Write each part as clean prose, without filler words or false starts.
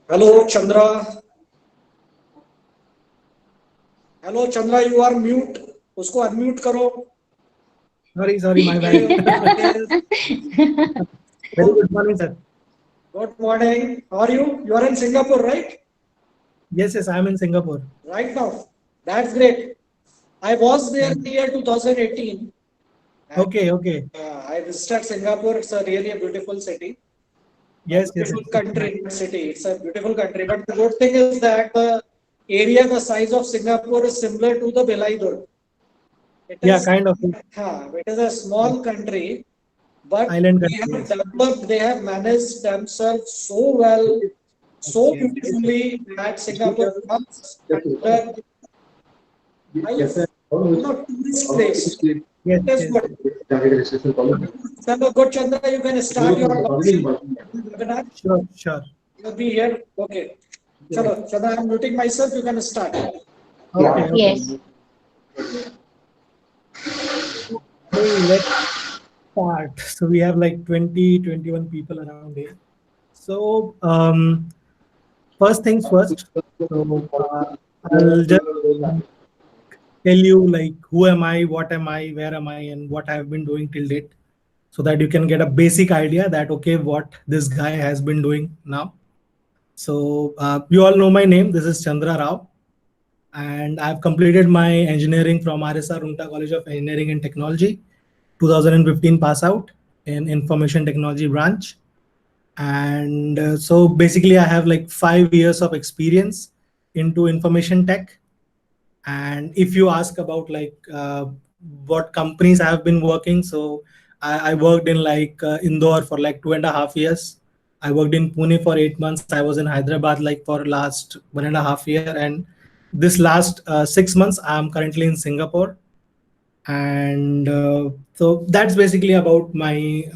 Hello, Chandra. Hello, Chandra. You are mute. उसको unmute करो. Sorry, my bad. Very good morning, sir. Good morning. How are you? You are in Singapore, right? Yes, I'm in Singapore. Right now. That's great. I was there in the year 2018. Okay. I visited Singapore. It's a really a beautiful city. Yes. Beautiful country, city. It's a beautiful country. But the good thing is that the area, the size of Singapore is similar to the Belaidur. Kind of. It is a small country, but Island they country. have developed, they have managed themselves so well, so Yes. beautifully that Singapore comes under tourist place. Yes. It is good. So, good Chandra, you can start your webinar. Sure. You'll be here. Okay. Chalo, Chandra, I'm muting myself. You can start. Okay. Yes. Hey, let's start. So we have like 21 people around here. So first things first. So I'll just tell you like who am I, what am I, where am I, and what I've been doing till date, so that you can get a basic idea that okay, what this guy has been doing now. So you all know my name. This is Chandra Rao, and I've completed my engineering from RSR Runta College of Engineering and Technology, 2015 pass out in information technology branch. And so basically I have like 5 years of experience into information tech. And if you ask about like what companies I have been working, so I worked in like Indore for like 2.5 years. I worked in Pune for 8 months. I was in Hyderabad like for last 1.5 year, and this last 6 months I'm currently in Singapore. And so that's basically about my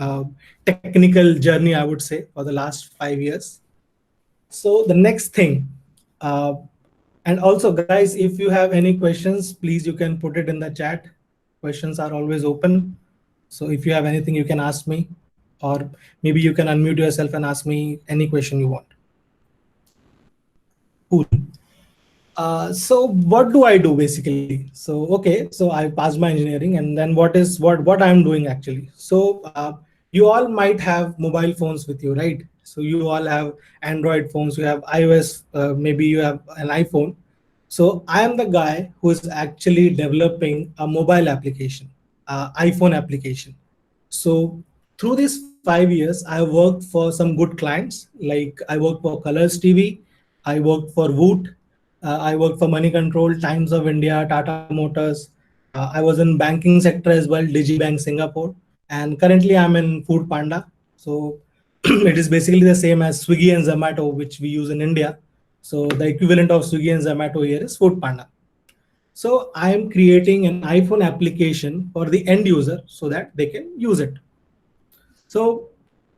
technical journey, I would say, for the last 5 years. So the next thing, uh, and also guys, if you have any questions, please you can put it in the chat. Questions are always open. So if you have anything, you can ask me, or maybe you can unmute yourself and ask me any question you want. Cool. So what do I do basically? So okay, so I passed my engineering, and then what I'm doing actually. So you all might have mobile phones with you, right? So you all have Android phones, you have iOS, maybe you have an iPhone. So I am the guy who is actually developing a mobile application, iPhone application. So through these 5 years, I worked for some good clients. Like I worked for Colors TV, I worked for Woot, I worked for Money Control, Times of India, Tata Motors. I was in banking sector as well, DigiBank Singapore, and currently I'm in Food Panda. So it is basically the same as Swiggy and Zomato, which we use in India. So the equivalent of Swiggy and Zomato here is Food Panda. So I am creating an iPhone application for the end user so that they can use it. So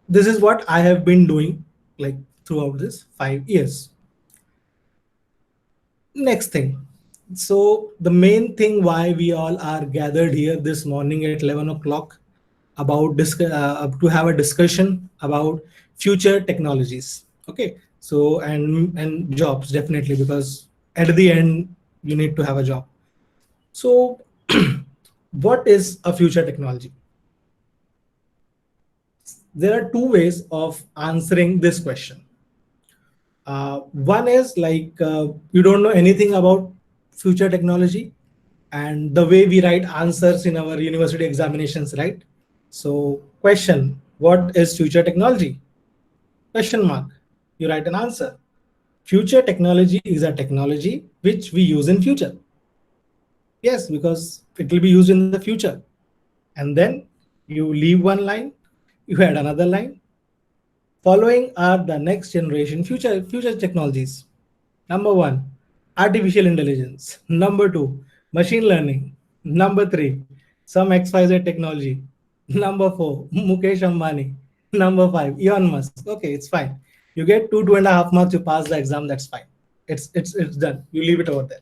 this is what I have been doing like throughout this 5 years. Next thing. So the main thing why we all are gathered here this morning at 11 o'clock about to have a discussion about future technologies. Okay. So and jobs, definitely, because at the end you need to have a job. So what is a future technology? There are two ways of answering this question. One is like you don't know anything about future technology, and the way we write answers in our university examinations, right? So question, what is future technology? Question mark. You write an answer. Future technology is a technology which we use in future. Yes, because it will be used in the future. And then you leave one line, you add another line. Following are the next generation future technologies. Number one, artificial intelligence. Number two, machine learning. Number three, some XYZ technology. Number four, Mukesh Ambani. Number five, Elon Musk. Okay, it's fine. You get 2.5 months to pass the exam. That's fine. It's done. You leave it over there.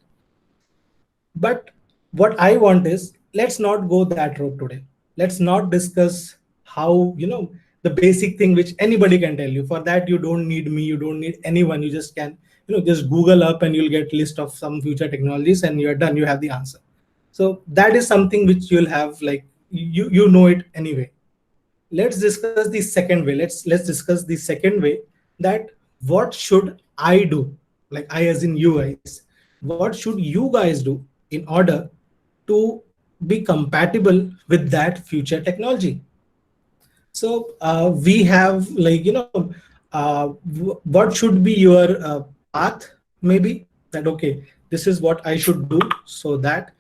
But what I want is, let's not go that road today. Let's not discuss how the basic thing which anybody can tell you. For that, you don't need me, you don't need anyone. You just can, just Google up and you'll get list of some future technologies and you're done. You have the answer. So that is something which you'll have, like, you know it anyway. Let's discuss the second way. Let's discuss the second way, that what should I do? Like, I as in you guys. What should you guys do in order to be compatible with that future technology? So we have, like, what should be your path, maybe, that okay, this is what I should do so that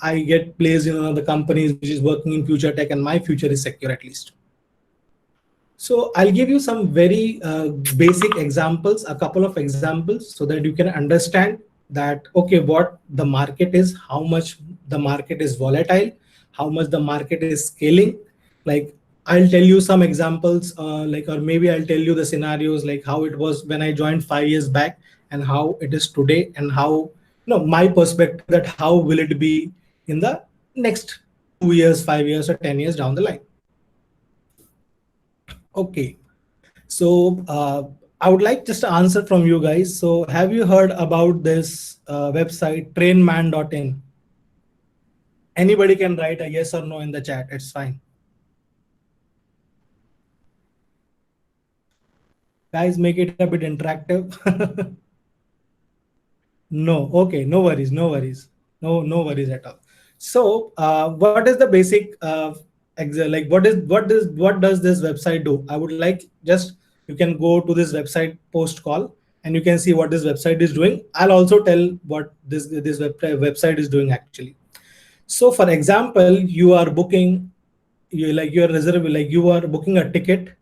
I get placed in another companies which is working in future tech and my future is secure at least. So I'll give you some very basic examples, a couple of examples, so that you can understand that, okay, what the market is, how much the market is volatile, how much the market is scaling. Like, I'll tell you some examples, or maybe I'll tell you the scenarios, like how it was when I joined 5 years back and how it is today, and how, my perspective, that how will it be in the next 2 years, 5 years, or 10 years down the line. Okay, so I would like just to answer from you guys. So have you heard about this website, trainman.in? Anybody can write a yes or no in the chat. It's fine. Guys, make it a bit interactive. No, okay, no worries, no worries. No worries at all. So what is the basic like what does this website do? I would like, just you can go to this website post call and you can see what this website is doing. I'll also tell what this website is doing actually. So for example, you are booking, you are booking a ticket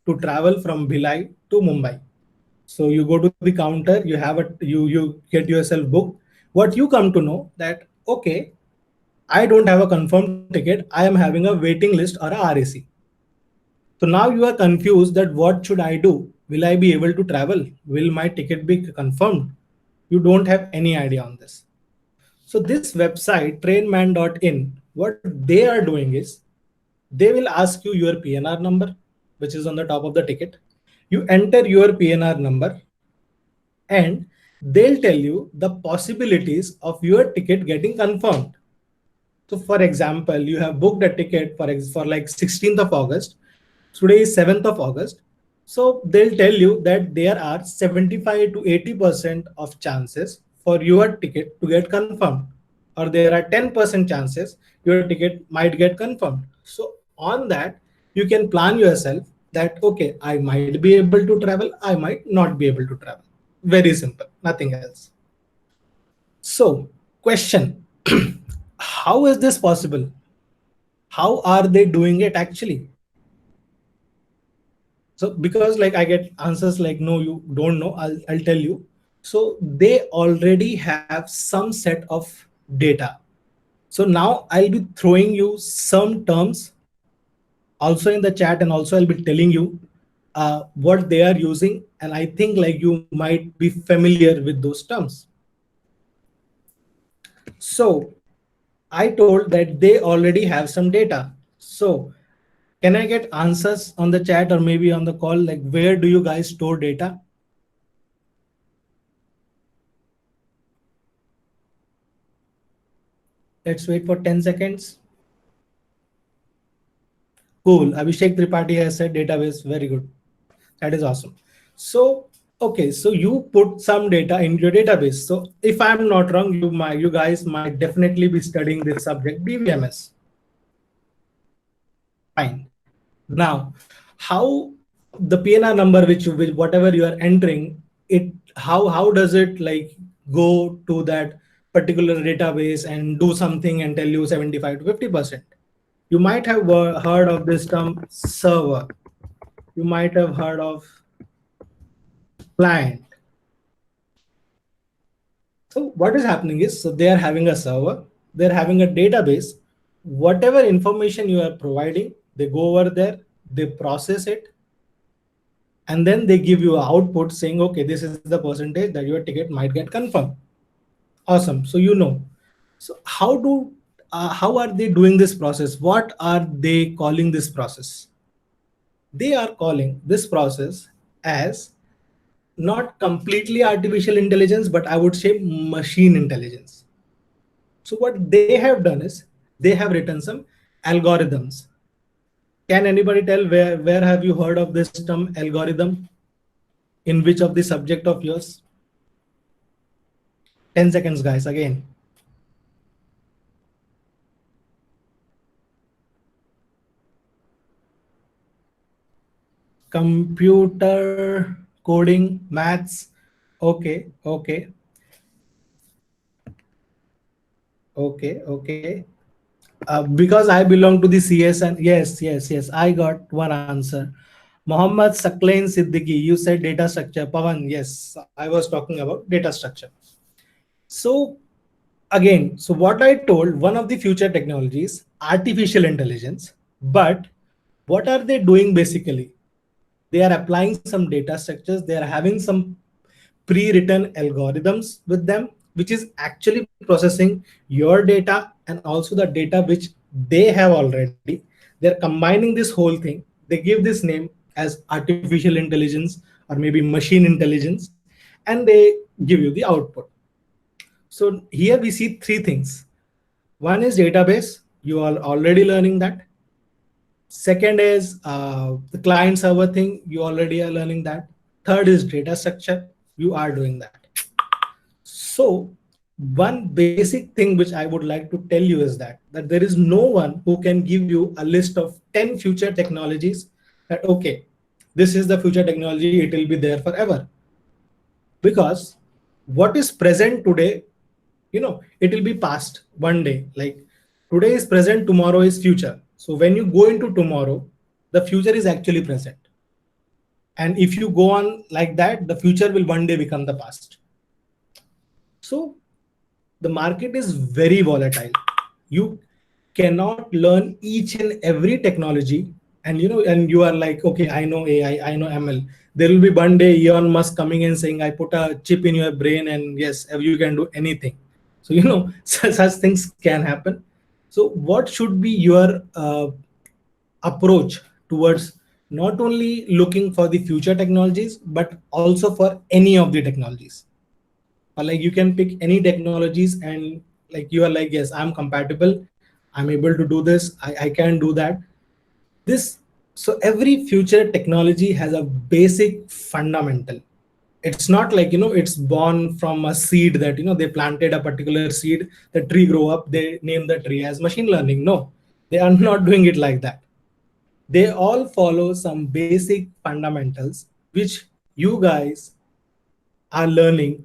to travel from Bhilai to Mumbai. So you go to the counter, you have you get yourself booked. What you come to know that, okay, I don't have a confirmed ticket. I am having a waiting list or a RAC. So now you are confused that what should I do? Will I be able to travel? Will my ticket be confirmed? You don't have any idea on this. So this website, trainman.in, what they are doing is, they will ask you your PNR number, which is on the top of the ticket. You enter your PNR number and they'll tell you the possibilities of your ticket getting confirmed. So for example, you have booked a ticket for like 16th of August. Today is 7th of August. So they'll tell you that there are 75 to 80% of chances for your ticket to get confirmed, or there are 10% chances your ticket might get confirmed. So on that, you can plan yourself that, okay, I might be able to travel, I might not be able to travel. Very simple, nothing else. So question, how is this possible? How are they doing it actually? So because like I get answers like, no, you don't know, I'll tell you. So they already have some set of data. So now I'll be throwing you some terms also in the chat, and also I'll be telling you what they are using. And I think like you might be familiar with those terms. So I told that they already have some data. So can I get answers on the chat or maybe on the call? Like, where do you guys store data? Let's wait for 10 seconds. Cool. Abhishek Tripathi has said database. Very good. That is awesome. So, okay. So you put some data in your database. So if I'm not wrong, you guys might definitely be studying this subject, DBMS. Fine. Now, how the PNR number, which whatever you are entering, how does it like go to that particular database and do something and tell you 75 to 50%? You might have heard of this term server. You might have heard of client. So what is happening is, so they are having a server, they're having a database. Whatever information you are providing, they go over there, they process it, and then they give you an output saying, okay, this is the percentage that your ticket might get confirmed. Awesome. So you know. So how are they doing this process? What are they calling this process? they are calling this process as not completely artificial intelligence, but I would say machine intelligence. So what they have done is they have written some algorithms. Can anybody tell where have you heard of this term algorithm? In which of the subject of yours? 10 seconds, guys, again. Computer, coding, maths. Okay, okay. Okay. Because I belong to the CS and yes, I got one answer. Mohammad Saklain Siddiqui, you said data structure. Pawan, yes, I was talking about data structure. So again, so what I told, one of the future technologies, artificial intelligence, but what are they doing basically? They are applying some data structures. They are having some pre-written algorithms with them, which is actually processing your data and also the data which they have already. They're combining this whole thing. They give this name as artificial intelligence or maybe machine intelligence, and they give you the output. So here we see three things. One is database. You are already learning that. Second is the client server thing. You already are learning that. Third is data structure. You are doing that. So one basic thing which I would like to tell you is that there is no one who can give you a list of 10 future technologies that, okay, this is the future technology, it will be there forever. Because what is present today, it will be past one day. Like today is present, tomorrow is future. So when you go into tomorrow, the future is actually present. And if you go on like that, the future will one day become the past. So the market is very volatile. You cannot learn each and every technology, and you are like, okay, I know AI, I know ML. There will be one day Elon Musk coming and saying, I put a chip in your brain and yes, you can do anything. So such things can happen. So what should be your approach towards not only looking for the future technologies, but also for any of the technologies? Or like you can pick any technologies and like you are like, yes, I'm compatible, I'm able to do this, I can do that. This, so every future technology has a basic fundamental. It's not like it's born from a seed that they planted a particular seed, the tree grow up, they name the tree as machine learning. No, they are not doing it like that. They all follow some basic fundamentals which you guys are learning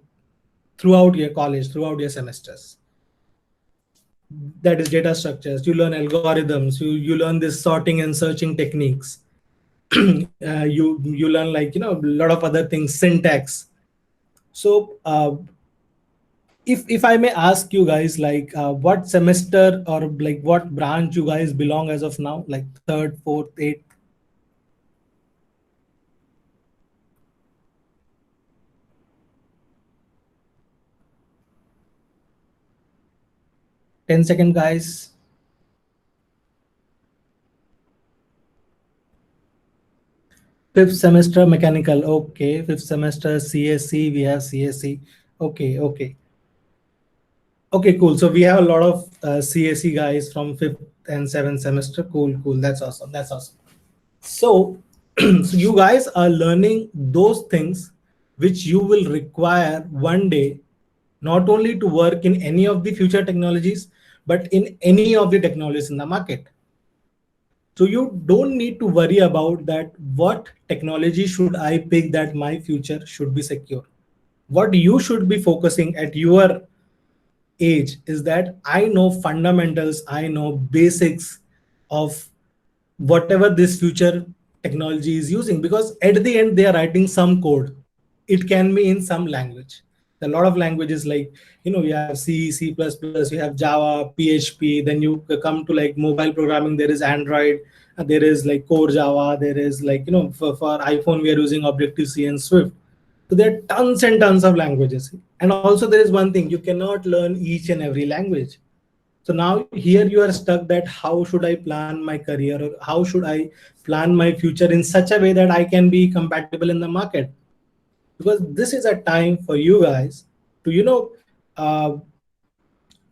throughout your college, throughout your semesters. That is data structures, you learn algorithms, you learn this sorting and searching techniques. You learn like a lot of other things, syntax. So if I may ask you guys, like what semester or like what branch you guys belong as of now, like third, fourth, eighth? 10-second, guys. Fifth semester mechanical. Okay, fifth semester CSC. We have CSC. Okay. Okay, cool. So we have a lot of CSC guys from fifth and seventh semester. Cool. That's awesome. So, so you guys are learning those things which you will require one day, not only to work in any of the future technologies, but in any of the technologies in the market. So you don't need to worry about that. What technology should I pick that my future should be secure? What you should be focusing at your age is that I know fundamentals, I know basics of whatever this future technology is using, because at the end they are writing some code. It can be in some language. A lot of languages, like you have C, C++, you have Java, PHP. Then you come to like mobile programming, there is Android, there is like core Java, there is like for iPhone we are using Objective-C and Swift. So there are tons and tons of languages. And also there is one thing, you cannot learn each and every language. So now here you are stuck that how should I plan my career, or how should I plan my future in such a way that I can be compatible in the market? Because this is a time for you guys to, uh,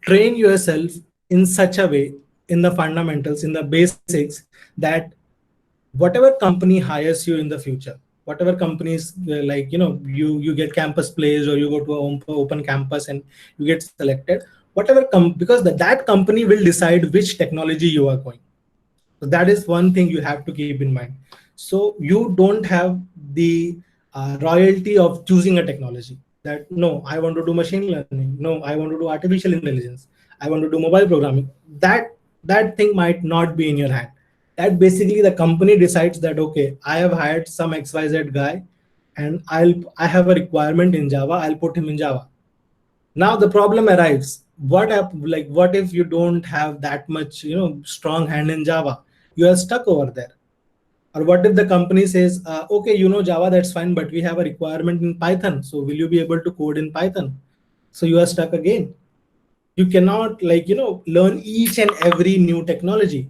train yourself in such a way, in the fundamentals, in the basics, that whatever company hires you in the future, whatever companies, like, you get campus placed, or you go to an open campus and you get selected, because that company will decide which technology you are going. So that is one thing you have to keep in mind. So you don't have the royalty of choosing a technology, that no, I want to do machine learning, no, I want to do artificial intelligence, I want to do mobile programming. That thing might not be in your hand. That basically the company decides that, okay, I have hired some XYZ guy, and I have a requirement in Java, I'll put him in Java. Now the problem arrives. What if you don't have that much, strong hand in Java? You are stuck over there. Or what if the company says, okay, Java, that's fine, but we have a requirement in Python, so will you be able to code in Python? So you are stuck again. You cannot, learn each and every new technology.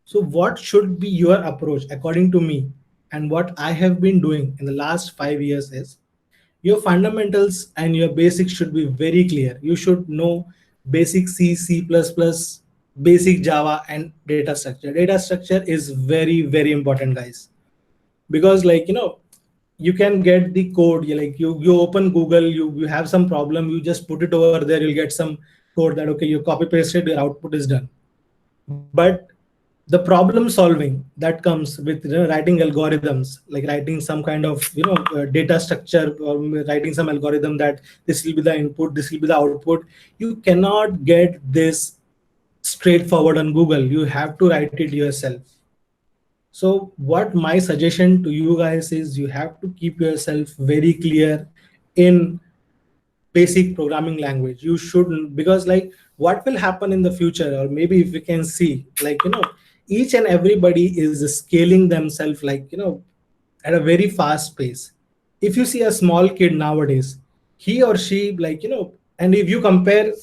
So what should be your approach according to me, and what I have been doing in the last 5 years is, your fundamentals and your basics should be very clear. You should know basic C, C++, basic Java, and data structure. Data structure is very, very important, guys. Because, you can get the code. You open Google, you have some problem, you just put it over there, you'll get some code that, okay, you copy pasted, your output is done. But the problem solving that comes with, writing algorithms, like writing some kind of, data structure, or writing some algorithm that this will be the input, this will be the output, you cannot get this straightforward on Google. You have to write it yourself. So what my suggestion to you guys is, you have to keep yourself very clear in basic programming language. You shouldn't, because, like, what will happen in the future, or maybe if we can see, like, each and everybody is scaling themselves, like, at a very fast pace. If you see a small kid nowadays, he or she, like, and if you compare,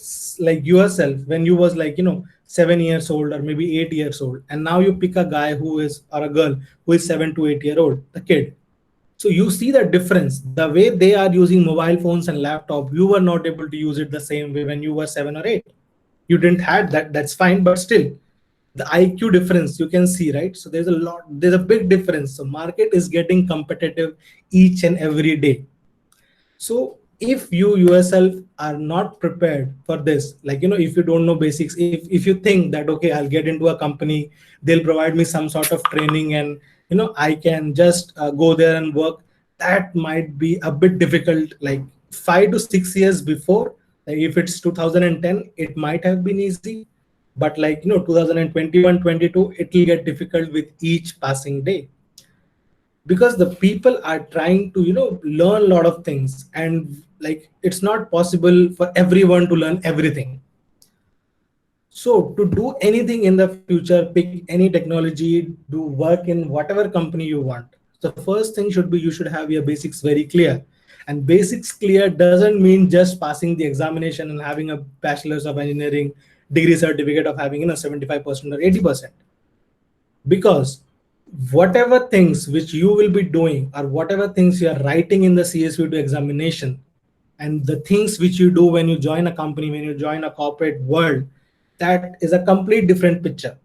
like, yourself when you was, like, 7 years old, or maybe 8 years old, and now you pick a guy who is, or a girl who is 7 to 8 year old, the kid. So you see the difference, the way they are using mobile phones and laptop. You were not able to use it the same way when you were 7 or 8. You didn't had that. That's fine, but still, the IQ difference you can see, right? So there's a big difference. So market is getting competitive each and every day. So if you yourself are not prepared for this, like, if you don't know basics, if you think that, okay, I'll get into a company, they'll provide me some sort of training, and, I can just go there and work, that might be a bit difficult. Like 5 to 6 years before, like if it's 2010, it might have been easy, but, like, 2021, 22, it will get difficult with each passing day, because the people are trying to, learn a lot of things, and, like, it's not possible for everyone to learn everything. So to do anything in the future, pick any technology, do work in whatever company you want. The first thing should be, you should have your basics very clear. And basics clear doesn't mean just passing the examination and having a bachelor's of engineering degree certificate of having, 75% or 80%. Because whatever things which you will be doing, or whatever things you are writing in the CSV2 examination, and the things which you do when you join a company, when you join a corporate world, that is a complete different picture.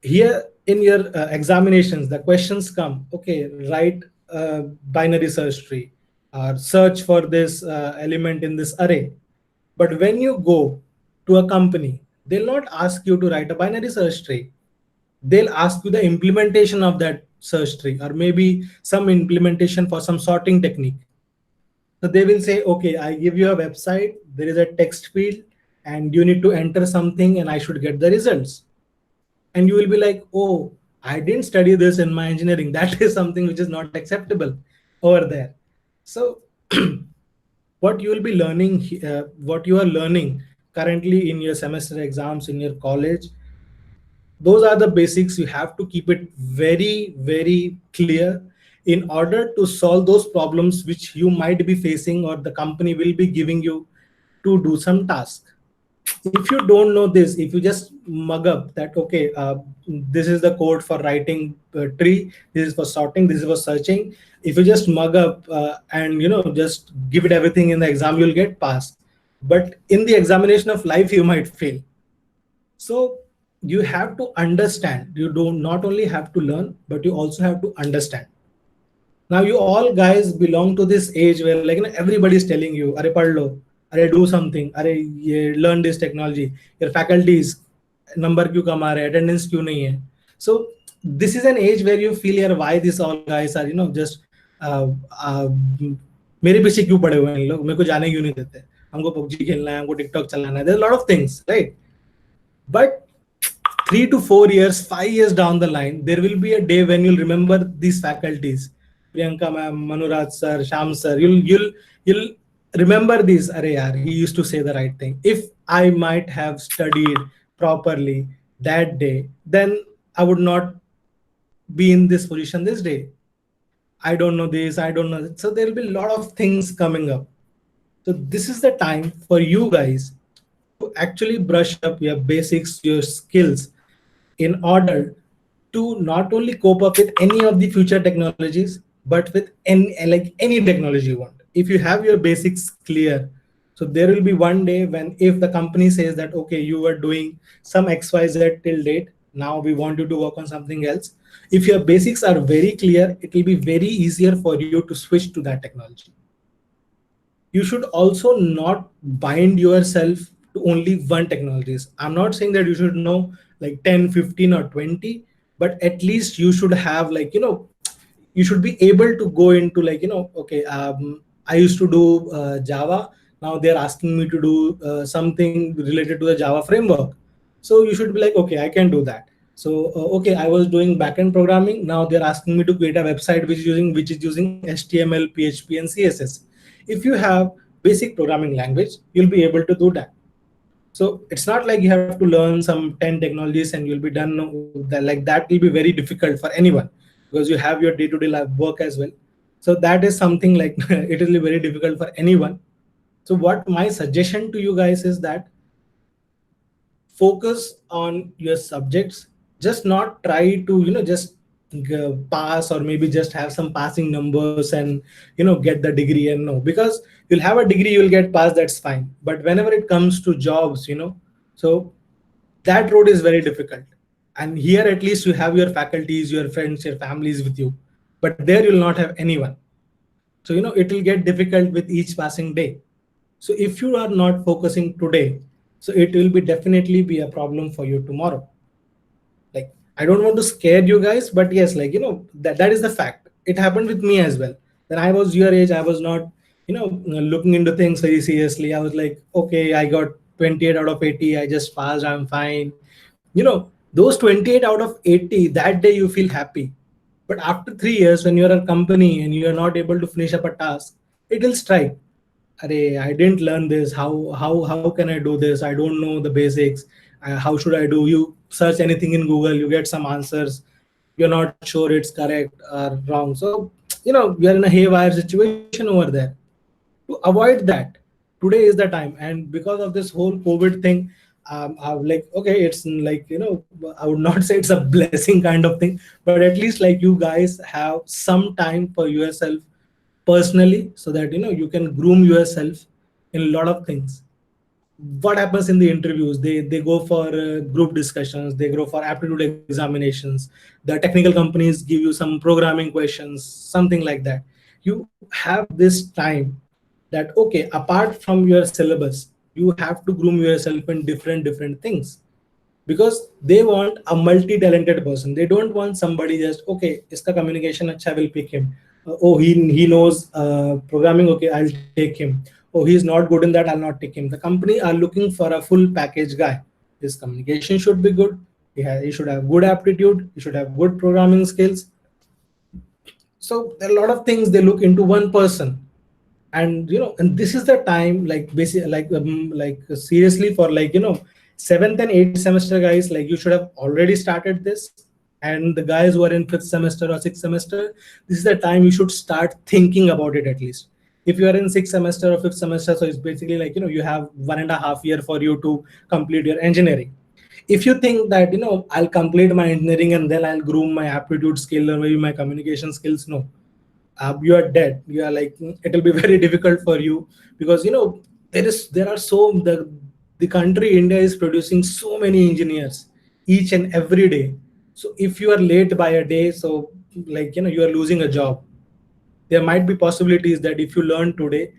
Here in your examinations, the questions come, okay, write binary search tree, or search for this element in this array. But when you go to a company, they'll not ask you to write a binary search tree. They'll ask you the implementation of that search tree, or maybe some implementation for some sorting technique. So they will say, okay, I give you a website, there is a text field, and you need to enter something, and I should get the results. And you will be like, oh, I didn't study this in my engineering. That is something which is not acceptable over there. So what you will be learning, what you are learning currently in your semester exams in your college, those are the basics. You have to keep it very, very clear in order to solve those problems which you might be facing, or the company will be giving you to do some task. if you don't know this, if you just mug up that, okay, this is the code for writing tree, this is for sorting, this is for searching. If you just mug up and just give it everything in the exam, you'll get passed. But in the examination of life, you might fail. So you have to understand. You do not only have to learn, but you also have to understand. Now you all guys belong to this age where like everybody's telling you, "Arey pad lo, arey do something, arey ye learn this technology." Your faculties number क्यों कमा रहे, attendance क्यों नहीं है? So this is an age where you feel यार why these all guys are just uh, uh, मेरे पीछे क्यों पड़े हुए हैं लोग, मेरे को जाने क्यों नहीं देते, हमको PUBG खेलना है, हमको TikTok चलाना है. There's a lot of things, right? But 3 to 4 years, 5 years down the line, there will be a day when you'll remember these faculties. Priyanka ma'am, Manuraj sir, Sham sir. You'll remember these. Arey yaar, he used to say the right thing. If I might have studied properly that day, then I would not be in this position this day. I don't know this, I don't know that. So there will be a lot of things coming up. So this is the time for you guys to actually brush up your basics, your skills, in order to not only cope up with any of the future technologies, but with any technology you want. If you have your basics clear, so there will be one day when if the company says that, okay, you were doing some XYZ till date, now we want you to work on something else. If your basics are very clear, it will be very easier for you to switch to that technology. You should also not bind yourself to only one technologies. I'm not saying that you should know like 10, 15 or 20, but at least you should have you should be able to go into okay, I used to do Java. Now they're asking me to do something related to the Java framework. So you should be like, okay, I can do that. So okay, I was doing backend programming. Now they're asking me to create a website which is using HTML, PHP, and CSS. If you have basic programming language, you'll be able to do that. So it's not like you have to learn some 10 technologies and you'll be done. Like that will be very difficult for anyone because you have your day-to-day life work as well. So that is something like it will be very difficult for anyone. So what my suggestion to you guys is that focus on your subjects. Just not try to just pass or maybe just have some passing numbers and get the degree. And no, because you'll have a degree, you'll get passed, that's fine. But whenever it comes to jobs, so that road is very difficult. And here at least you have your faculties, your friends, your families with you, but there you'll not have anyone. So it will get difficult with each passing day. So if you are not focusing today, so it will be definitely be a problem for you tomorrow. Like, I don't want to scare you guys, but yes, that is the fact. It happened with me as well. When I was your age, I was not looking into things very seriously. I was like, okay, I got 28 out of 80, I just passed, I'm fine. Those 28 out of 80, that day you feel happy. But after 3 years, when you're a company and you're not able to finish up a task, it will strike. Arey, I didn't learn this. How can I do this? I don't know the basics. How should I do? You search anything in Google, you get some answers. You're not sure it's correct or wrong. So you're in a haywire situation over there. To avoid that, today is the time. And because of this whole COVID thing, I'm like, okay, it's like I would not say it's a blessing kind of thing, but at least like you guys have some time for yourself personally, so that you can groom yourself in a lot of things. What happens in the interviews? They go for group discussions, they go for aptitude examinations, the technical companies give you some programming questions, something like that. You have this time that, okay, apart from your syllabus, you have to groom yourself in different things, because they want a multi-talented person. They don't want somebody just, okay, iska communication acha, will pick him. Oh, he knows programming, okay, I'll take him. Oh, he's not good in that, I'll not take him. The company are looking for a full package guy. His communication should be good, he should have good aptitude, he should have good programming skills. So there are a lot of things they look into one person. And and this is the time, like basically like seriously, for 7th and 8th semester guys, like you should have already started this. And the guys who are in 5th semester or 6th semester, this is the time you should start thinking about it. At least if you are in sixth semester or fifth semester, so it's basically like, you have 1.5 year for you to complete your engineering. If you think that, I'll complete my engineering and then I'll groom my aptitude skill or maybe my communication skills, no, you are dead. You are like, it will be very difficult for you, because there are so the country India is producing so many engineers each and every day. So if you are late by a day, so like, you are losing a job. There might be possibilities that if you learn today,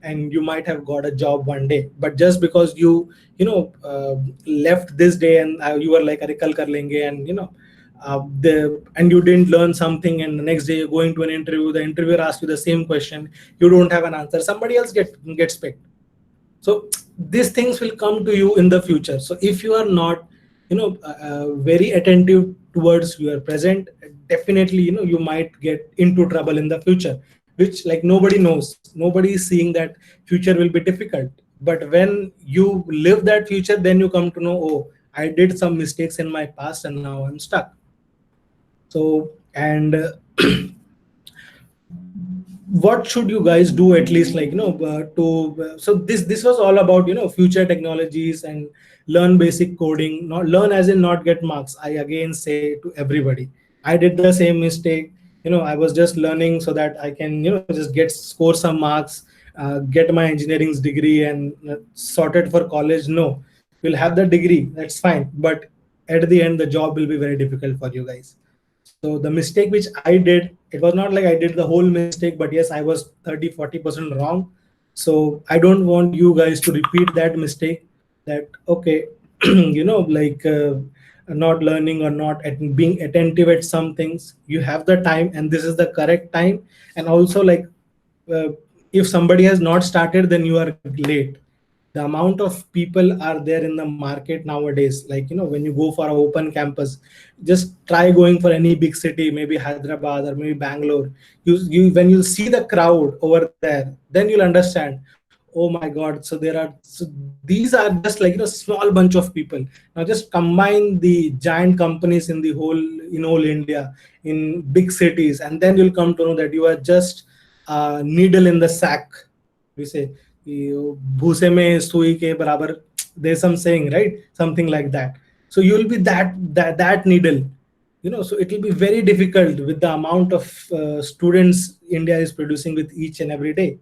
and you might have got a job one day, but just because left this day and you were like, "Arre, kal kar lenge," and and you didn't learn something, and the next day you're going to an interview, the interviewer asks you the same question, you don't have an answer, somebody else gets picked. So these things will come to you in the future. So if you are not very attentive towards your present, definitely you might get into trouble in the future, which like nobody knows. Nobody is seeing that future will be difficult, but when you live that future, then you come to know, oh, I did some mistakes in my past and now I'm stuck. So, and what should you guys do, at least like, so this was all about future technologies and learn basic coding, not learn as in not get marks. I again say to everybody, I did the same mistake. I was just learning so that I can just score some marks, get my engineering's degree and sorted for college. No, you'll have the degree, that's fine, but at the end the job will be very difficult for you guys. So the mistake which I did, it was not like I did the whole mistake, but yes, I was 30-40% wrong. So I don't want you guys to repeat that mistake, that, okay, like not learning or not being attentive at some things. You have the time and this is the correct time. And also like, uh, if somebody has not started, then you are late. The amount of people are there in the market nowadays, like when you go for an open campus, just try going for any big city, maybe Hyderabad or maybe Bangalore. You when you see the crowd over there, then you'll understand, oh my god, so there are, so these are just like small bunch of people. Now just combine the giant companies in whole India, in big cities, and then you'll come to know that you are just a needle in the sack, we say, भूसे में सुई के बराबर. There's some saying, right? Something like that. So you'll be that needle, so it will be very difficult with the amount of students India is producing with each and every day.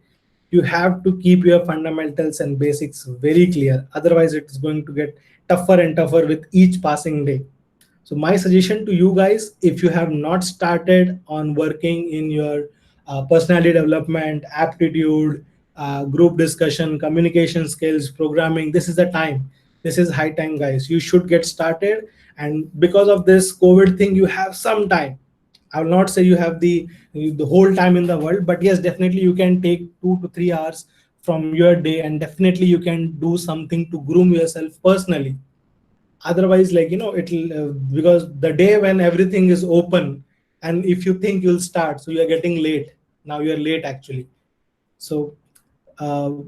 You have to keep your fundamentals and basics very clear, otherwise it's going to get tougher and tougher with each passing day. So my suggestion to you guys, if you have not started on working in your personality development, aptitude, group discussion, communication skills, programming, this is the time. This is high time, guys. You should get started. And because of this COVID thing, you have some time. I will not say you have the whole time in the world, but yes, definitely you can take 2 to 3 hours from your day, and definitely you can do something to groom yourself personally. Otherwise, like it'll because the day when everything is open, and if you think you'll start, so you're getting late. Now you're late actually. So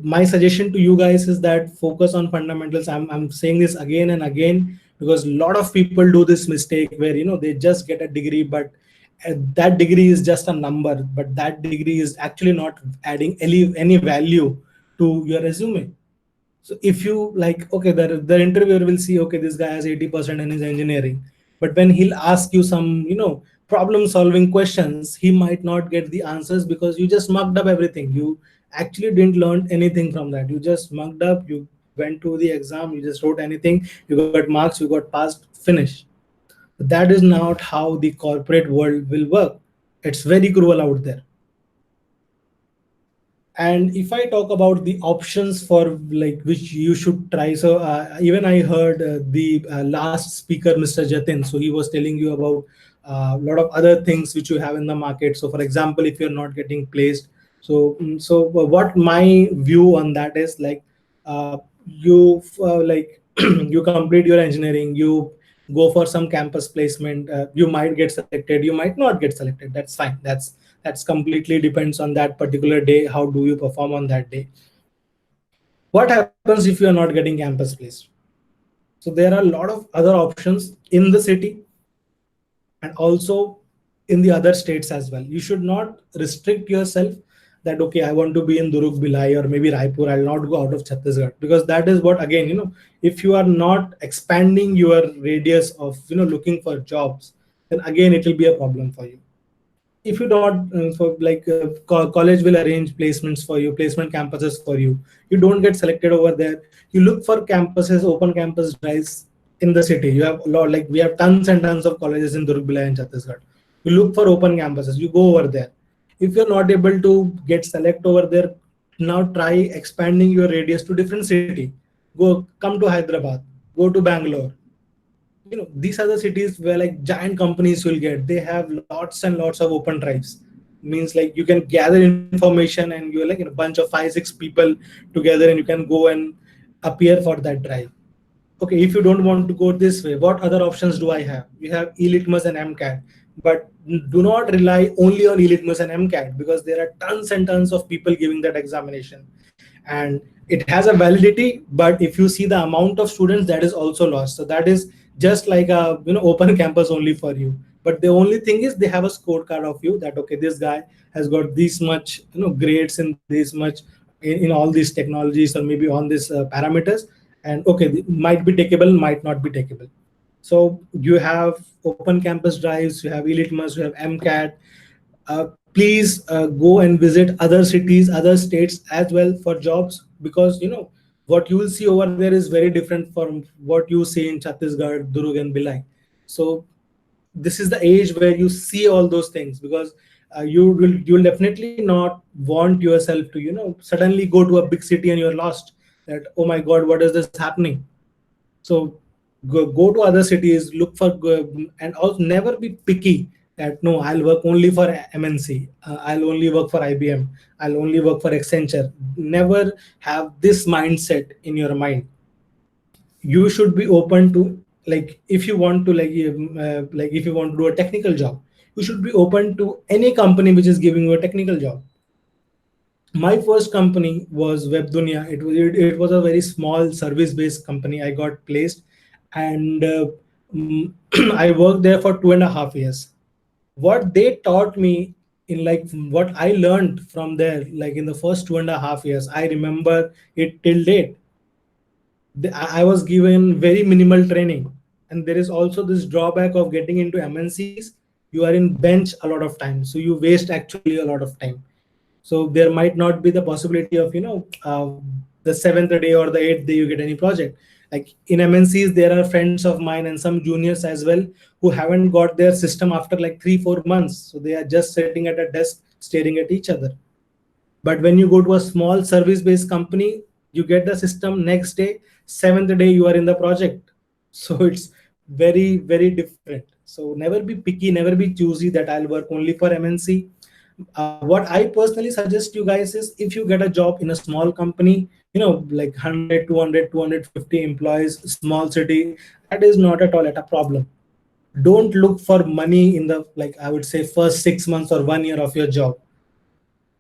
my suggestion to you guys is that focus on fundamentals. I'm saying this again and again because a lot of people do this mistake where they just get a degree, but that degree is just a number, but that degree is actually not adding any value to your resume. So if you like, okay, the interviewer will see, okay, this guy has 80% in his engineering, but when he'll ask you some, problem solving questions, he might not get the answers because you just mucked up everything. You actually didn't learn anything from that. You just mucked up, you went to the exam, you just wrote anything, you got marks, you got passed, finish. But that is not how the corporate world will work. It's very cruel out there. And if I talk about the options for like which you should try, so even I heard the last speaker, Mr. Jatin, so he was telling you about a lot of other things which you have in the market. So for example, if you're not getting placed, so what my view on that is, like you like you complete your engineering, you go for some campus placement, you might get selected, you might not get selected, that's fine. That's completely depends on that particular day. How do you perform on that day? What happens if you are not getting campus placed? So there are a lot of other options in the city and also in the other states as well. You should not restrict yourself that okay, I want to be in Durug, Bhilai, or maybe Raipur. I'll not go out of Chhattisgarh, because that is what, again, if you are not expanding your radius of looking for jobs, then again it will be a problem for you. If you not for like college will arrange placements for you, placement campuses for you, you don't get selected over there. You look for campuses, open campus drives in the city. You have a lot, like we have tons and tons of colleges in Durg, Bhilai and Chhattisgarh. You look for open campuses, you go over there. If you're not able to get select over there, now try expanding your radius to different city. Come to Hyderabad, go to Bangalore. These are the cities where like giant companies will get. They have lots and lots of open drives. Means like you can gather information and you're like in a bunch of 5-6 people together, and you can go and appear for that drive. Okay, if you don't want to go this way, what other options do I have? You have e-litmus and MCAT, but do not rely only on e-litmus and MCAT, because there are tons and tons of people giving that examination, and it has a validity. But if you see the amount of students, that is also lost. So that is just like a open campus only for you. But the only thing is they have a scorecard of you, that okay, this guy has got this much grades in this much in all these technologies, or maybe on these parameters, and okay, might be takeable, might not be takeable. So you have open campus drives, you have e-litmus, you have MCAT. Please go and visit other cities, other states as well for jobs, because what you will see over there is very different from what you see in Chhattisgarh, Durug and Bhilai. So this is the age where you see all those things, because you will definitely not want yourself to suddenly go to a big city and you're lost, that oh my god, what is this happening. So go to other cities, look for and also never be picky that no, I'll work only for MNC, I'll only work for IBM, I'll only work for Accenture. Never have this mindset in your mind. You should be open to, like if you want to like if you want to do a technical job, you should be open to any company which is giving you a technical job. My first company was Webdunia. It was a very small service based company. I got placed, and I worked there for 2.5 years. What they taught me, in like what I learned from there, like in the first 2.5 years, I remember it till date. I was given very minimal training, and there is also this drawback of getting into MNCs. You are in bench a lot of time, so you waste actually a lot of time. So there might not be the possibility of the 7th day or the 8th day you get any project. Like in MNCs, there are friends of mine and some juniors as well who haven't got their system after like 3-4 months. So they are just sitting at a desk staring at each other. But when you go to a small service-based company, you get the system next day, 7th day you are in the project. So it's very, very different. So never be picky, never be choosy that I'll work only for MNC. What I personally suggest you guys is, if you get a job in a small company, like 100, 200, 250 employees, small city, that is not at all at a problem. Don't look for money in the, like I would say, first 6 months or 1 year of your job.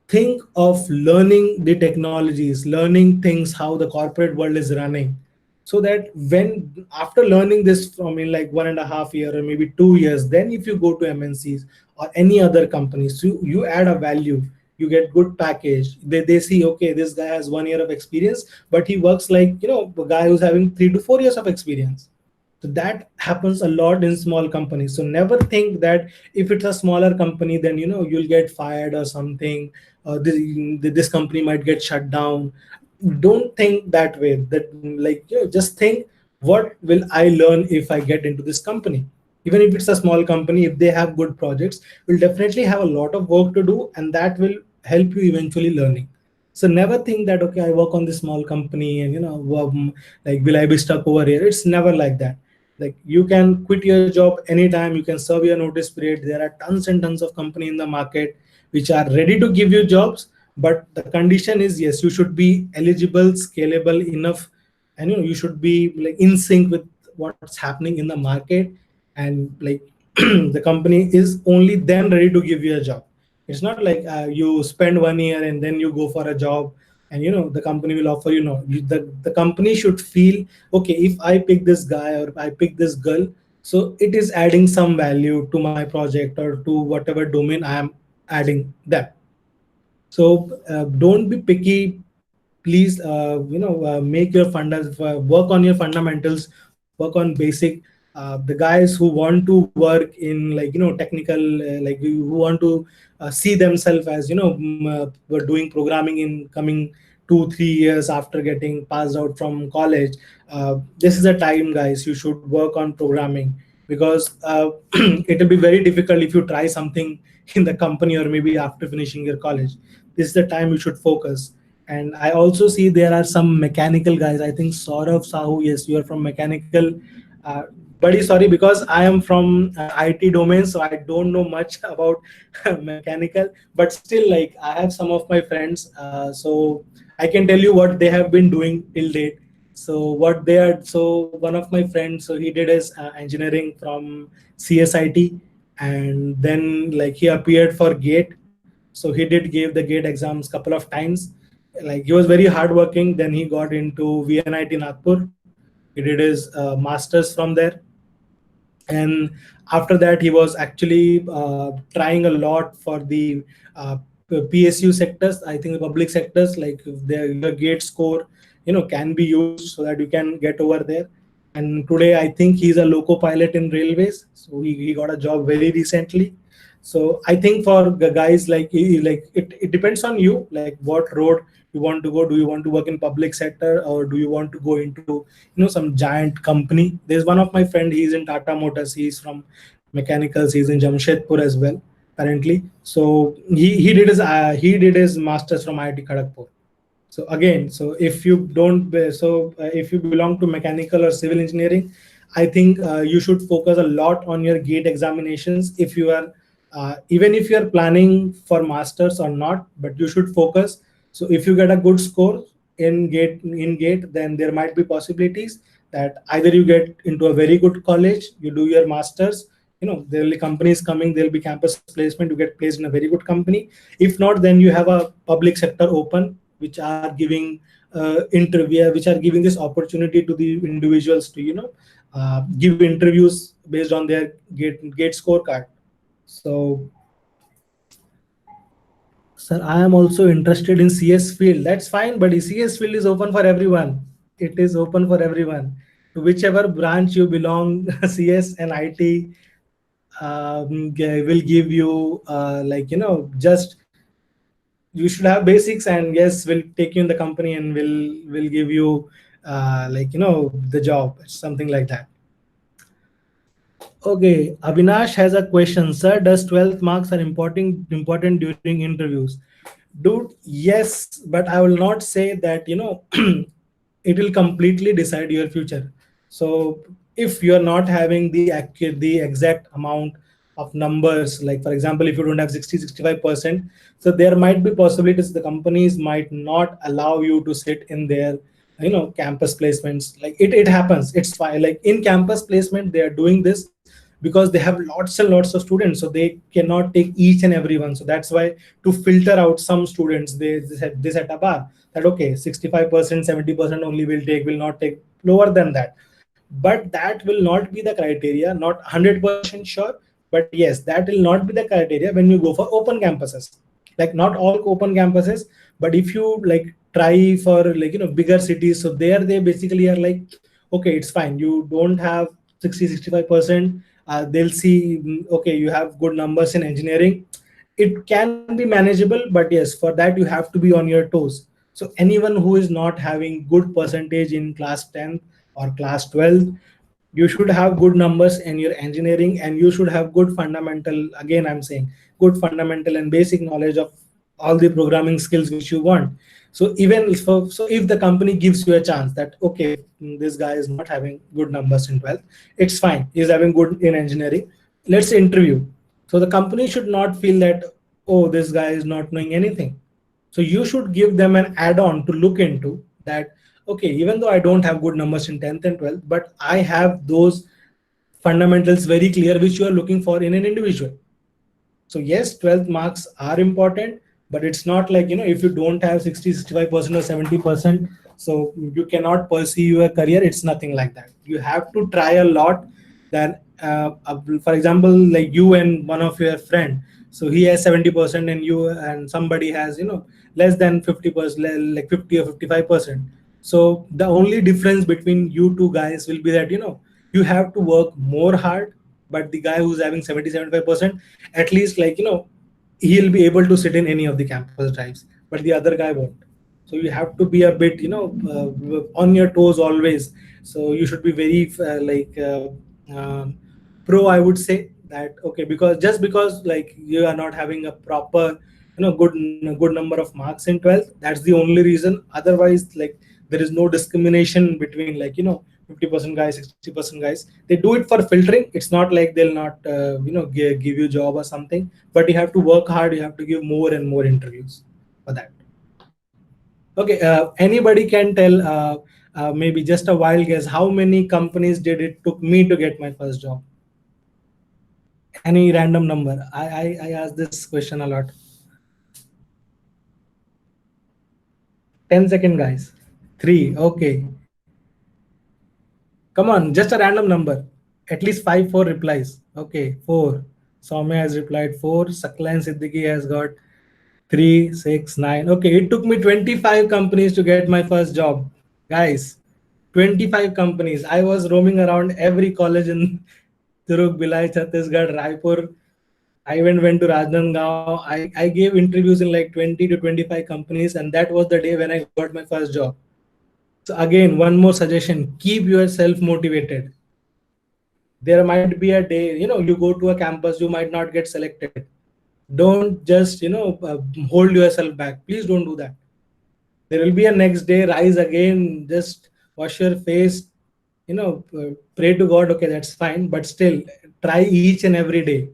Think of learning the technologies, learning things, how the corporate world is running, so that when after learning this from in like 1.5 year or maybe 2 years, then if you go to MNCs or any other companies, you add a value, you get good package. They see, okay, this guy has 1 year of experience, but he works like a guy who's having 3 to 4 years of experience. So that happens a lot in small companies. So never think that if it's a smaller company, then you'll get fired or something. This company might get shut down. Don't think that way. That like just think, what will I learn if I get into this company? Even if it's a small company, if they have good projects, you'll definitely have a lot of work to do, and that will help you eventually learning. So never think that okay, I work on this small company and like will I be stuck over here? It's never like that. Like you can quit your job anytime, you can serve your notice period. There are tons and tons of company in the market which are ready to give you jobs, but the condition is, yes, you should be eligible, scalable enough, and you should be like in sync with what's happening in the market. And like the company is only then ready to give you a job. It's not like you spend 1 year and then you go for a job and the company will offer you. No, the company should feel, okay, if I pick this guy or I pick this girl, so it is adding some value to my project or to whatever domain I am adding them. So don't be picky. Please, make your work on your fundamentals, work on basic. The guys who want to work in technical, who want to see themselves as were doing programming in coming 2-3 years after getting passed out from college. This is the time, guys. You should work on programming, because it will be very difficult if you try something in the company or maybe after finishing your college. This is the time you should focus. And I also see there are some mechanical guys. I think Saurav Sahu, yes, you are from mechanical. Uh, Buddy, sorry, because I am from IT domain, so I don't know much about mechanical. But still, like, I have some of my friends, so I can tell you what they have been doing till date. So what they are, so one of my friends, so he did his engineering from CSIT, and then like he appeared for GATE. So he did give the GATE exams couple of times. Like, he was very hardworking. Then he got into VNIT Nagpur. He did his masters from there, and after that he was actually trying a lot for the PSU sectors. I think the public sectors, like your GATE score can be used so that you can get over there. And today I think he's a loco pilot in railways, so he got a job very recently. So I think for the guys, like it depends on you, like what road you want to go. Do you want to work in public sector, or do you want to go into some giant company? There's one of my friend, he's in Tata Motors, he's from mechanicals, he's in Jamshedpur as well currently. So he did his masters from IIT Kharagpur. So again, so if you don't if you belong to mechanical or civil engineering, I think you should focus a lot on your GATE examinations. If you are even if you are planning for masters or not, but you should focus. So if you get a good score in GATE, then there might be possibilities that either you get into a very good college, you do your masters, there will be companies coming, there will be campus placement, you get placed in a very good company. If not, then you have a public sector open, which are giving which are giving this opportunity to the individuals to give interviews based on their GATE scorecard. So, sir, I am also interested in CS field. That's fine, but CS field is open for everyone. It is open for everyone. To whichever branch you belong, CS and IT will give you just you should have basics, and yes, we'll take you in the company and will give you the job, something like that. Okay, Avinash has a question. Sir, does 12th marks are important during interviews? Dude, yes, but I will not say that it will completely decide your future. So if you are not having the exact amount of numbers, like for example, if you don't have 60-65%, so there might be possibilities the companies might not allow you to sit in their campus placements. Like it happens, it's fine. Like in campus placement, they are doing this because they have lots and lots of students, so they cannot take each and every one. So that's why, to filter out some students, they set a bar that okay, 65%, 70% only will not take lower than that. But that will not be the criteria, not 100% sure, but yes, that will not be the criteria when you go for open campuses. Like not all open campuses, but if you like try for bigger cities, so there they basically are like, okay, it's fine, you don't have 60-65%. They'll see, okay, you have good numbers in engineering. It can be manageable, but yes, for that you have to be on your toes. So anyone who is not having good percentage in class 10 or class 12, you should have good numbers in your engineering, and you should have good fundamental, again I'm saying, good fundamental and basic knowledge of all the programming skills which you want. So so if the company gives you a chance that okay, this guy is not having good numbers in 12th, it's fine, he's having good in engineering, let's interview. So the company should not feel that, oh, this guy is not knowing anything. So you should give them an add-on to look into that. Okay, even though I don't have good numbers in 10th and 12th, but I have those fundamentals very clear which you are looking for in an individual. So yes, 12th marks are important, but it's not like, if you don't have 60-65% or 70%, so you cannot pursue your career. It's nothing like that. You have to try a lot. Then for example, like you and one of your friend, So he has 70% and you and somebody has, less than 50%, like 50 or 55%. So the only difference between you two guys will be that, you have to work more hard, but the guy who's having 70, 75%, at least, like, he'll be able to sit in any of the campus drives, but the other guy won't. So you have to be a bit, on your toes always. So you should be very pro, I would say that. Okay, because just because like you are not having a proper, good number of marks in 12th, that's the only reason. Otherwise, like, there is no discrimination between, like, 50% guys, 60% guys. They do it for filtering. It's not like they'll not give you job or something, but you have to work hard. You have to give more and more interviews for that. Okay, anybody can tell, maybe just a wild guess, how many companies did it took me to get my first job? Any random number? I ask this question a lot. 10-second, guys. 3. Okay. Come on, just a random number. At least 5, 4 replies. Okay, 4. Soumya has replied 4. Sakla and Siddiqui has got 3, 6, 9. Okay, it took me 25 companies to get my first job. Guys, 25 companies. I was roaming around every college in Durg, Bhilai, Chhattisgarh, Raipur. I even went to Rajnandgaon. I gave interviews in like 20 to 25 companies, and that was the day when I got my first job. So again, one more suggestion, keep yourself motivated. There might be a day, you go to a campus, you might not get selected. Don't just, hold yourself back. Please don't do that. There will be a next day, rise again, just wash your face, pray to God. Okay, that's fine. But still, try each and every day.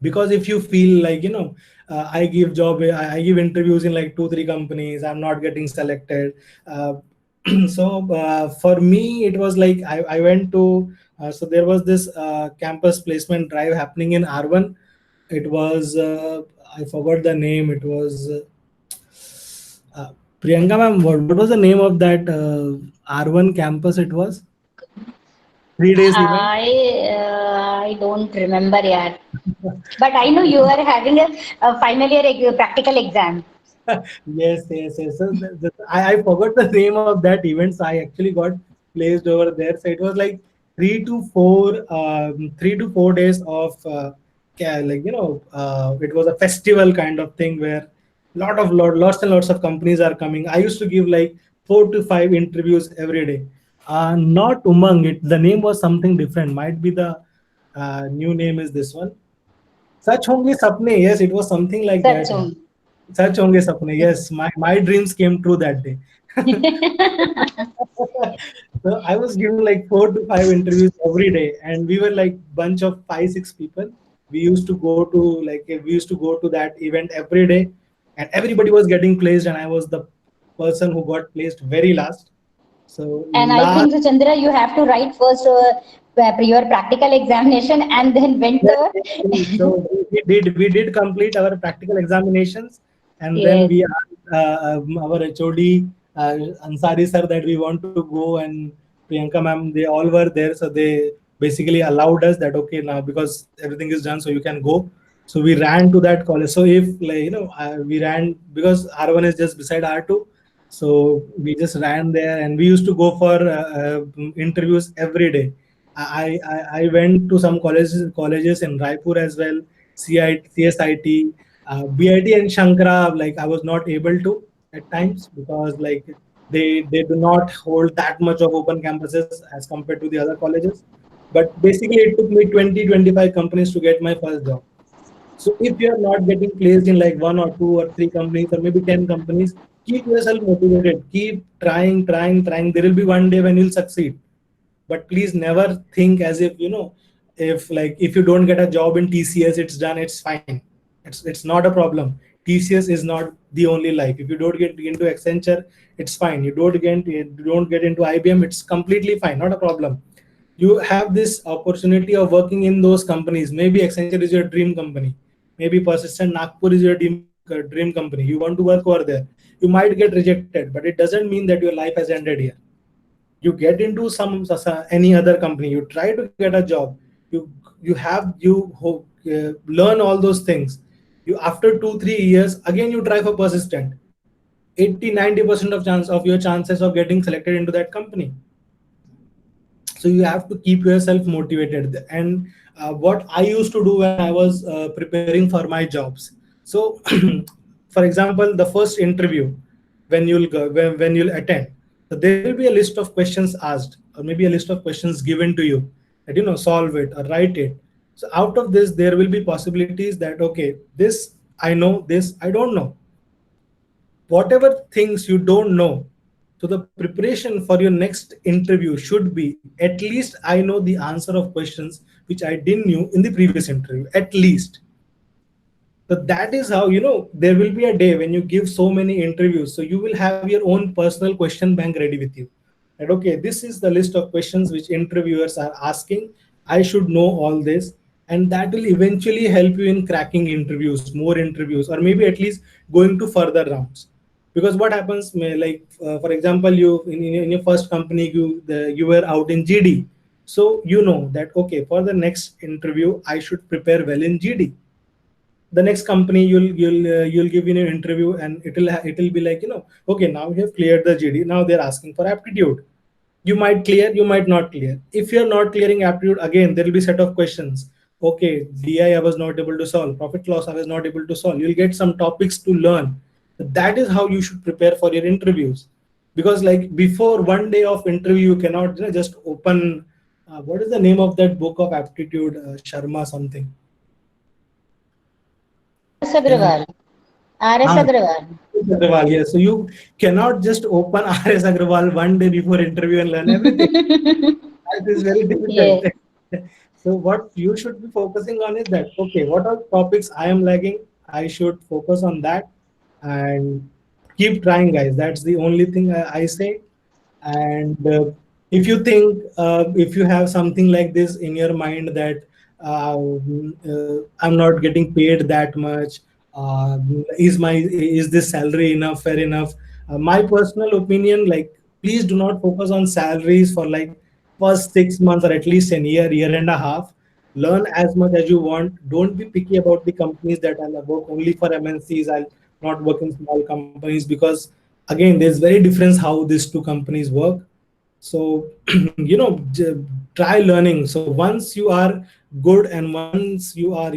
Because if you feel like, I give job, I give interviews in like 2-3 companies, I'm not getting selected. So for me, it was like I went to, so there was this campus placement drive happening in R1. It was, I forgot the name. It was Priyanka ma'am, what was the name of that R1 campus? It was 3 days event. I don't remember yet. But I know you are having a final year practical exam. Yes, yes, yes. So I forgot the name of that event. So I actually got placed over there. So it was like 3 to 4 days of it was a festival kind of thing where lots and lots of companies are coming. I used to give like 4 to 5 interviews every day. Not Umang. The name was something different. Might be the new name is this one. Sach honge sapne. Yes, it was something like that. Yeah. Sachum. Sach honge sapne. Yes, my dreams came true that day. So I was giving like 4 to 5 interviews every day, and we were like bunch of 5, 6 people. We used to go to that event every day, and everybody was getting placed, and I was the person who got placed very last. So And I last. think, so Chandra, you have to write first your practical examination and then went Yes, to. yes, yes. So we did complete our practical examinations, and then Yes. we asked our HOD Ansari sir that we want to go, and Priyanka ma'am, they all were there, so they basically allowed us that, okay, now because everything is done, so you can go. So we ran to that college. So if like we ran because R1 is just beside R2, so we just ran there, and we used to go for interviews every day. I went to some colleges in Raipur as well, CSIT, BIT and Shankara. Like I was not able to at times because like they do not hold that much of open campuses as compared to the other colleges. But basically, it took me 20-25 companies to get my first job. So if you are not getting placed in like 1 or 2 or 3 companies or maybe 10 companies, keep yourself motivated. Keep trying, trying, trying. There will be one day when you'll succeed. But please never think as if if you don't get a job in TCS, it's done, it's fine. It's not a problem. TCS is not the only life. If you don't get into Accenture, it's fine. You don't get into IBM, it's completely fine, not a problem. You have this opportunity of working in those companies. Maybe Accenture is your dream company. Maybe Persistent Nagpur is your dream company. You want to work over there. You might get rejected, but it doesn't mean that your life has ended here. You get into any other company, you try to get a job, you learn all those things. You after 2-3 years again you try for persistent. 80-90% of chance of your chances of getting selected into that company. So you have to keep yourself motivated. And what I used to do when I was preparing for my jobs. So for example, the first interview, when you'll go, when you'll attend, so there will be a list of questions asked, or maybe a list of questions given to you, that solve it or write it. So out of this there will be possibilities that, okay, this I know, this I don't know. Whatever things you don't know, so the preparation for your next interview should be, at least I know the answer of questions which I didn't knew in the previous interview, at least. So that is how, there will be a day when you give so many interviews, so you will have your own personal question bank ready with you, that okay, this is the list of questions which interviewers are asking, I should know all this. And that will eventually help you in cracking interviews, more interviews, or maybe at least going to further rounds. Because what happens, like for example, you in your first company, you were out in GD, so you know that okay, for the next interview I should prepare well in GD. The next company, you'll give an interview, and it'll be like, okay, now we have cleared the GD, now they're asking for aptitude. You might clear, you might not clear. If you're not clearing aptitude, again there will be set of questions. Okay, DI I was not able to solve, profit loss I was not able to solve. You'll get some topics to learn. That is how you should prepare for your interviews. Because like before one day of interview, you cannot just open what is the name of that book of aptitude, Sharma something. RS Agrawal. RS Agrawal. Agrawal, yes. So you cannot just open RS Agrawal one day before interview and learn everything. That is very difficult. Yeah. So what you should be focusing on is that, okay, what are topics I am lagging? I should focus on that and keep trying, guys. That's the only thing I say. And if you think, if you have something like this in your mind that I'm not getting paid that much, is this salary enough, fair enough? My personal opinion, like, please do not focus on salaries for like first 6 months or at least a year and a half. Learn as much as you want. Don't be picky about the companies that I'll work only for MNCs. I'll not work in small companies, because again, there's very difference how these two companies work. So try learning. So once you are good and once you are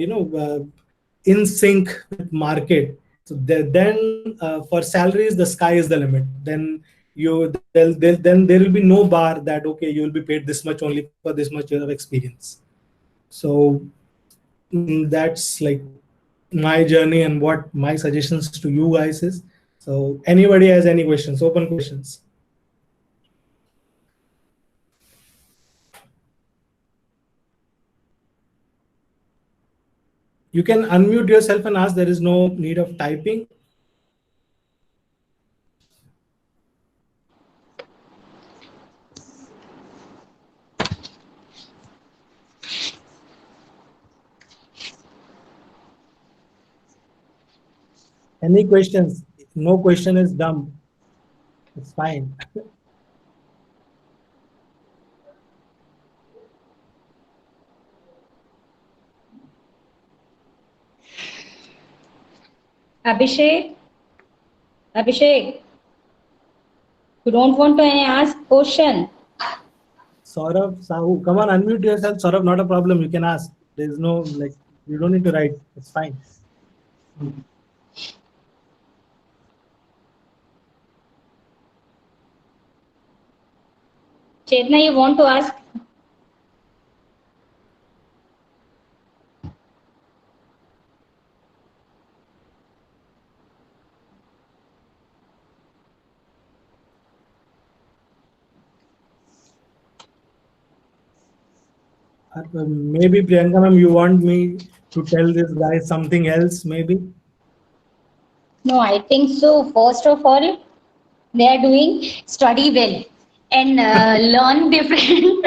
in sync with market, so then for salaries the sky is the limit. Then then there will be no bar that okay, you will be paid this much only for this much year of experience. So that's like my journey and what my suggestions to you guys is. So anybody has any questions, open questions? You can unmute yourself and ask. There is no need of typing. Any questions? No question is dumb. It's fine. Abhishek, you don't want to ask question? Saurabh Sahu, come on, unmute yourself. Saurabh, not a problem. You can ask. There's no, like, you don't need to write. It's fine. Chetna, you want to ask? Maybe Priyanka ma'am, you want me to tell this guy something else, maybe? No, I think so. First of all, they are doing study well and learn different.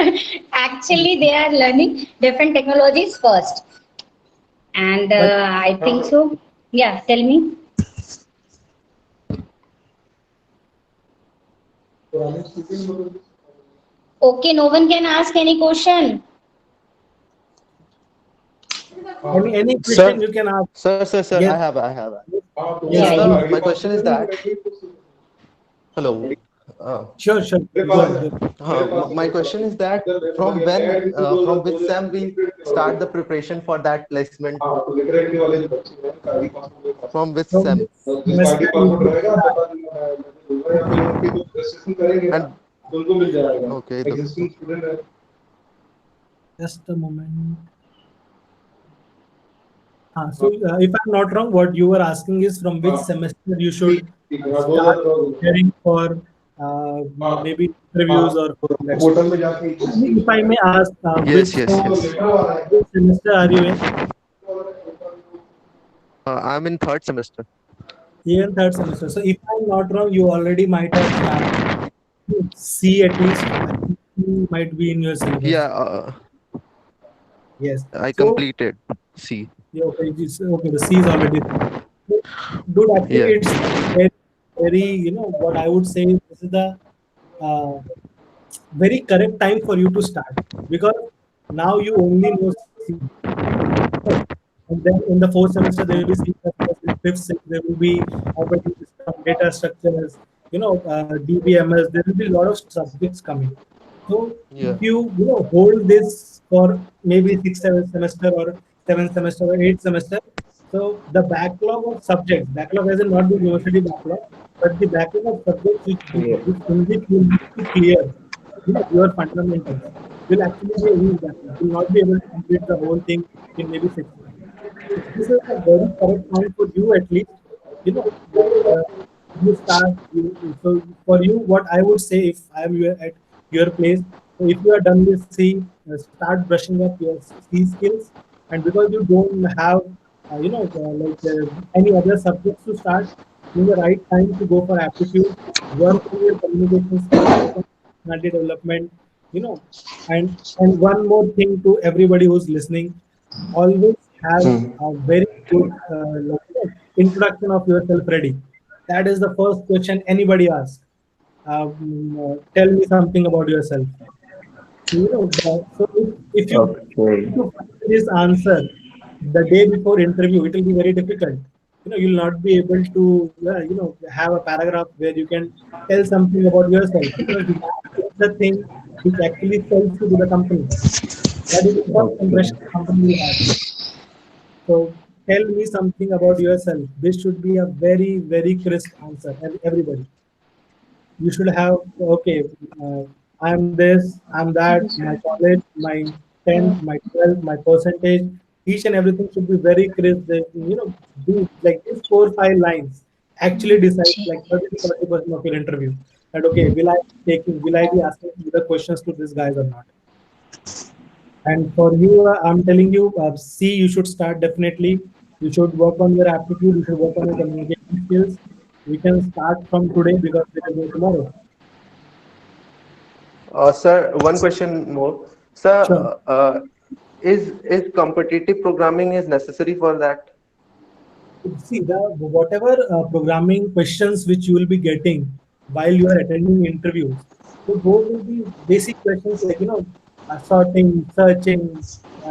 Actually, they are learning different technologies first, and I think so. Yeah, tell me. Okay, no one can ask any question. Any question Sir, you can ask. sir, Yes, I have. yes, Yeah, please. My question is that, hello. Uh, Sure. Go ahead. Go ahead. my question is that from which SEM we start the preparation for that placement? From which From SEM? this semester you should start. Okay, And okay, just a moment. So if I'm not wrong, what you were asking is from which semester you should start preparing for maybe interviews or that stuff. If I may ask, yes. which semester are you in? I'm in third semester. Here, third semester. So if I'm not wrong, you already might have started C at least. I think C might be in your Yeah, syllabus. Yes. I So completed C. yeah, okay, okay, the C is already there. So, dude, actually, Yeah. it's very, very, what I would say is this is the uh, very correct time for you to start because now you only know C. Right. And then in the fourth semester, there will be C++. In fifth, there will be operating system, data structures, DBMS. There will be a lot of subjects coming. So if Yeah. you hold this for maybe sixth, seventh semester or seventh semester or eighth semester, so the backlog of subjects, backlog as in not the university backlog, but the backlog of subjects which in which you need to clear, your fundamentals will actually be a huge backlog. You will not be able to complete the whole thing in maybe 6 months. So this is a very correct time for you at least, that you start. So for you, what I would say if I am at your place, so if you are done with C, start brushing up your C skills, and because you don't have, any other subjects to start, in the right time to go for aptitude, work on your communication skills, work on personality development, you know, and one more thing to everybody who's listening, always have a very good introduction of yourself ready. That is the first question anybody asks. Tell me something about yourself. So if you Okay. to find this answer the day before interview, it will be very difficult. You'll not be able to, have a paragraph where you can tell something about yourself because that is the thing which actually sells you to the company. That is the first Okay. impression the company will have. So tell me something about yourself. This should be a very, very crisp answer. Everybody. You should have, okay, uh, I'm this, I'm that, my college, my 10th, my 12th, my percentage, each and everything should be very crisp. Do like these 4 or 5 lines actually decide like 30 to 40% of your interview. That okay, will I be asking the questions to these guys or not? And for you, I'm telling you, C, you should start definitely. You should work on your aptitude. You should work on your communication skills. We can start from today because there is no tomorrow. Sir, one question more. Sir, Sure. is competitive programming is necessary for that? See, the whatever programming questions which you will be getting while you are attending interviews, so those will be basic questions like sorting, searching,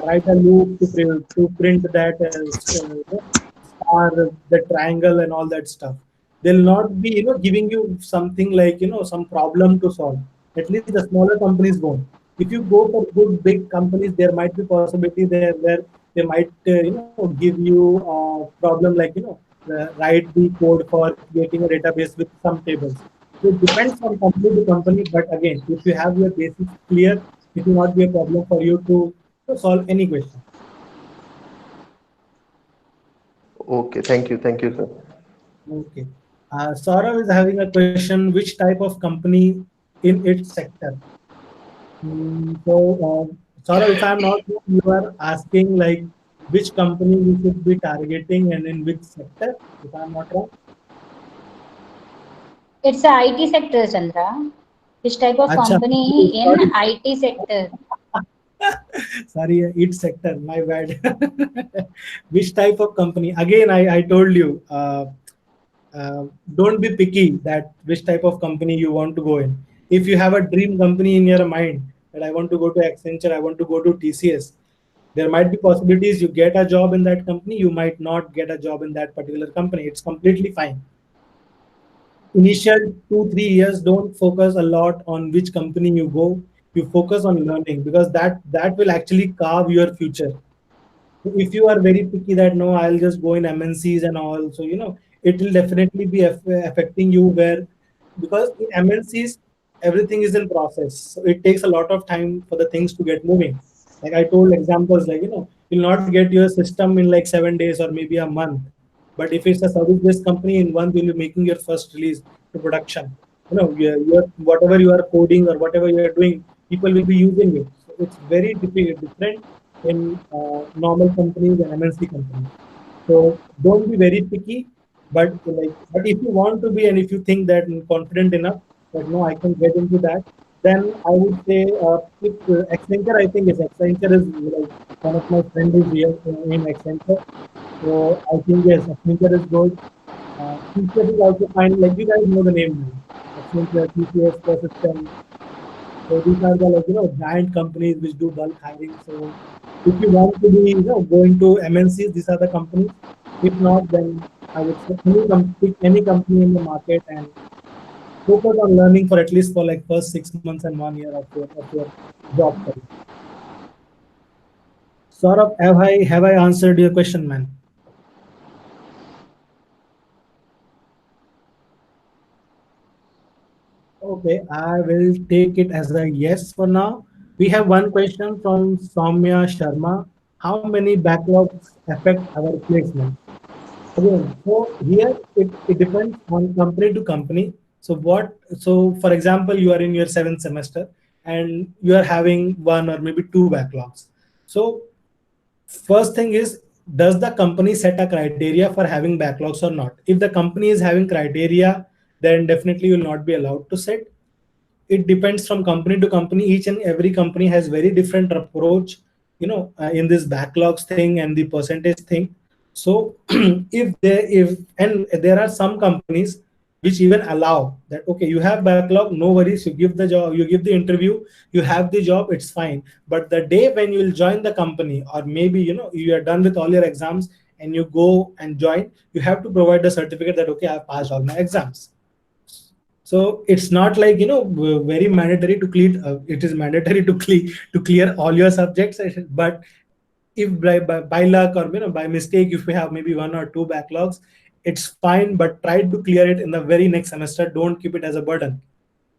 write a loop to print that star, the triangle, and all that stuff. They'll not be giving you something like some problem to solve. At least the smaller companies won't. If you go for good big companies, there might be possibility there where they might give you a problem like write the code for creating a database with some tables. So it depends from company to company, but again, if you have your basics clear, it will not be a problem for you to solve any question. Okay, thank you, sir. Okay. Saurav is having a question: which type of company in its sector? Saurav, if I'm not wrong, you are asking like which company we should be targeting and in which sector, if I'm not wrong. it's a IT sector, Chandra. Which type of Acha, company in sorry, IT sector? sorry, its sector, my bad. Which type of company? Again, I told you, don't be picky that which type of company you want to go in. If you have a dream company in your mind that I want to go to Accenture, I want to go to TCS, There might be possibilities you get a job in that company, you might not get a job in that particular company. It's completely fine. Initial 2 3 years, don't focus a lot on which company you go. You focus on learning, because that will actually carve your future. If you are very picky that no, I'll just go in MNCs and all, so it will definitely be affecting you, where because in MNCs everything is in process, so it takes a lot of time for the things to get moving. Like I told examples, like you'll not get your system in like 7 days or maybe a month. But if it's a service-based company, in one you'll be making your first release to production. Whatever you are coding or whatever you are doing, people will be using it. So it's very different in normal companies and MNC companies. So don't be very picky, but if you want to be, and if you think that I'm confident enough that no, I can get into that, then I would say if Accenture, I think is Accenture is like one of my friends is here in Accenture. So I think yes, Accenture is good. TCS is also fine. Like you guys know the name now. Accenture, TCS, Persistent. So these are the giant companies which do bulk hiring. So if you want to be going to MNCs, these are the companies. If not, then I would say pick any company in the market and focus on learning for at least for like first 6 months and 1 year of your job career. Saurabh, have I answered your question, man? Okay, I will take it as a yes for now. We have one question from Soumya Sharma. How many backlogs affect our placement? Again, so here it depends on company to company. So for example, you are in your seventh semester and you are having one or maybe two backlogs. So first thing is, does the company set a criteria for having backlogs or not? If the company is having criteria, then definitely you will not be allowed to set. It depends from company to company. Each and every company has very different approach in this backlogs thing and the percentage thing. So if there are some companies which even allow that, okay, you have backlog, no worries, you give the job, you give the interview, you have the job, it's fine. But the day when you will join the company, or maybe you are done with all your exams and you go and join, you have to provide the certificate that okay, I've passed all my exams. So it's not like very mandatory to clear. It is mandatory to clear all your subjects. But if by luck or by mistake, if we have maybe one or two backlogs, it's fine. But try to clear it in the very next semester. Don't keep it as a burden.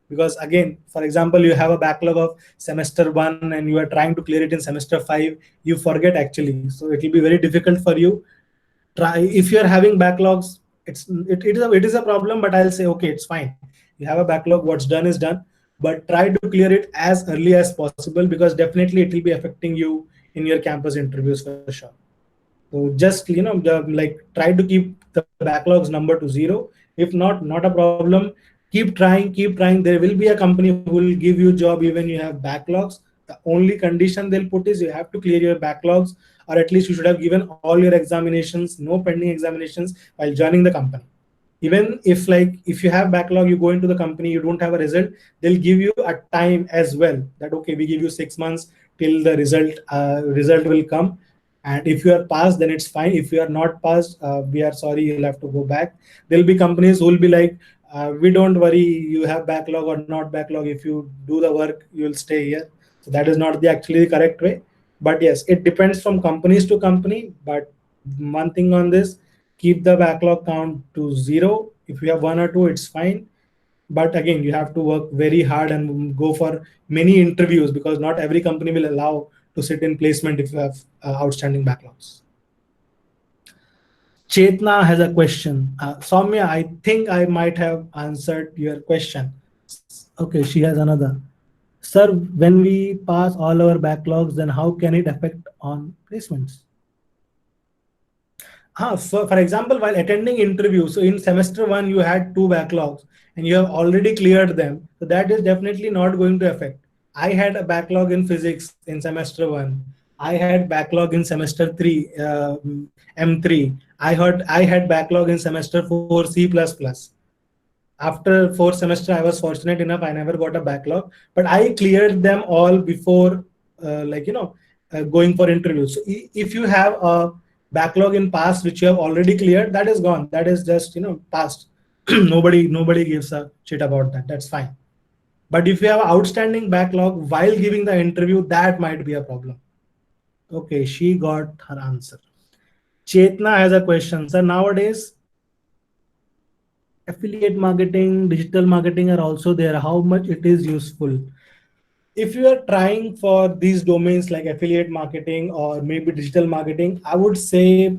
Because again, for example, you have a backlog of semester 1 and you are trying to clear it in semester 5, you forget actually. So it will be very difficult for you. Try, if you're having backlogs, it is a problem, but I'll say okay, it's fine. You have a backlog, what's done is done, but try to clear it as early as possible, because definitely it will be affecting you in your campus interviews for sure. So just try to keep the backlogs number to 0. If not a problem. Keep trying. There will be a company who will give you job even you have backlogs. The only condition they'll put is you have to clear your backlogs, or at least you should have given all your examinations, no pending examinations while joining the company. Even if you have backlog, you go into the company, you don't have a result, they'll give you a time as well, that okay, we give you 6 months till the result will come. And if you are passed, then it's fine. If you are not passed, we are sorry, you'll have to go back. There'll be companies who will be like, we don't worry, you have backlog or not backlog, if you do the work, you'll stay here. So that is not the actually the correct way. But yes, it depends from companies to company. But one thing on this, keep the backlog count to 0. If you have one or two, it's fine. But again, you have to work very hard and go for many interviews, because not every company will allow to sit in placement if you have outstanding backlogs. Chetna has a question. Soumya, I think I might have answered your question. Okay, she has another. Sir, when we pass all our backlogs, then how can it affect on placements? For example, while attending interviews, so in semester 1, you had 2 backlogs and you have already cleared them. So that is definitely not going to affect. I had a backlog in physics in semester 1. I had backlog in semester 3, M3. I had backlog in semester 4, C++. After 4th semester, I was fortunate enough, I never got a backlog, but I cleared them all before, going for interviews. So if you have a backlog in past which you have already cleared, that is gone. That is just past. Nobody gives a shit about that. That's fine. But if you have outstanding backlog while giving the interview, that might be a problem. Okay, she got her answer. Chetna has a question. Sir, nowadays affiliate marketing, digital marketing are also there. How much it is useful? If you are trying for these domains like affiliate marketing or maybe digital marketing, I would say,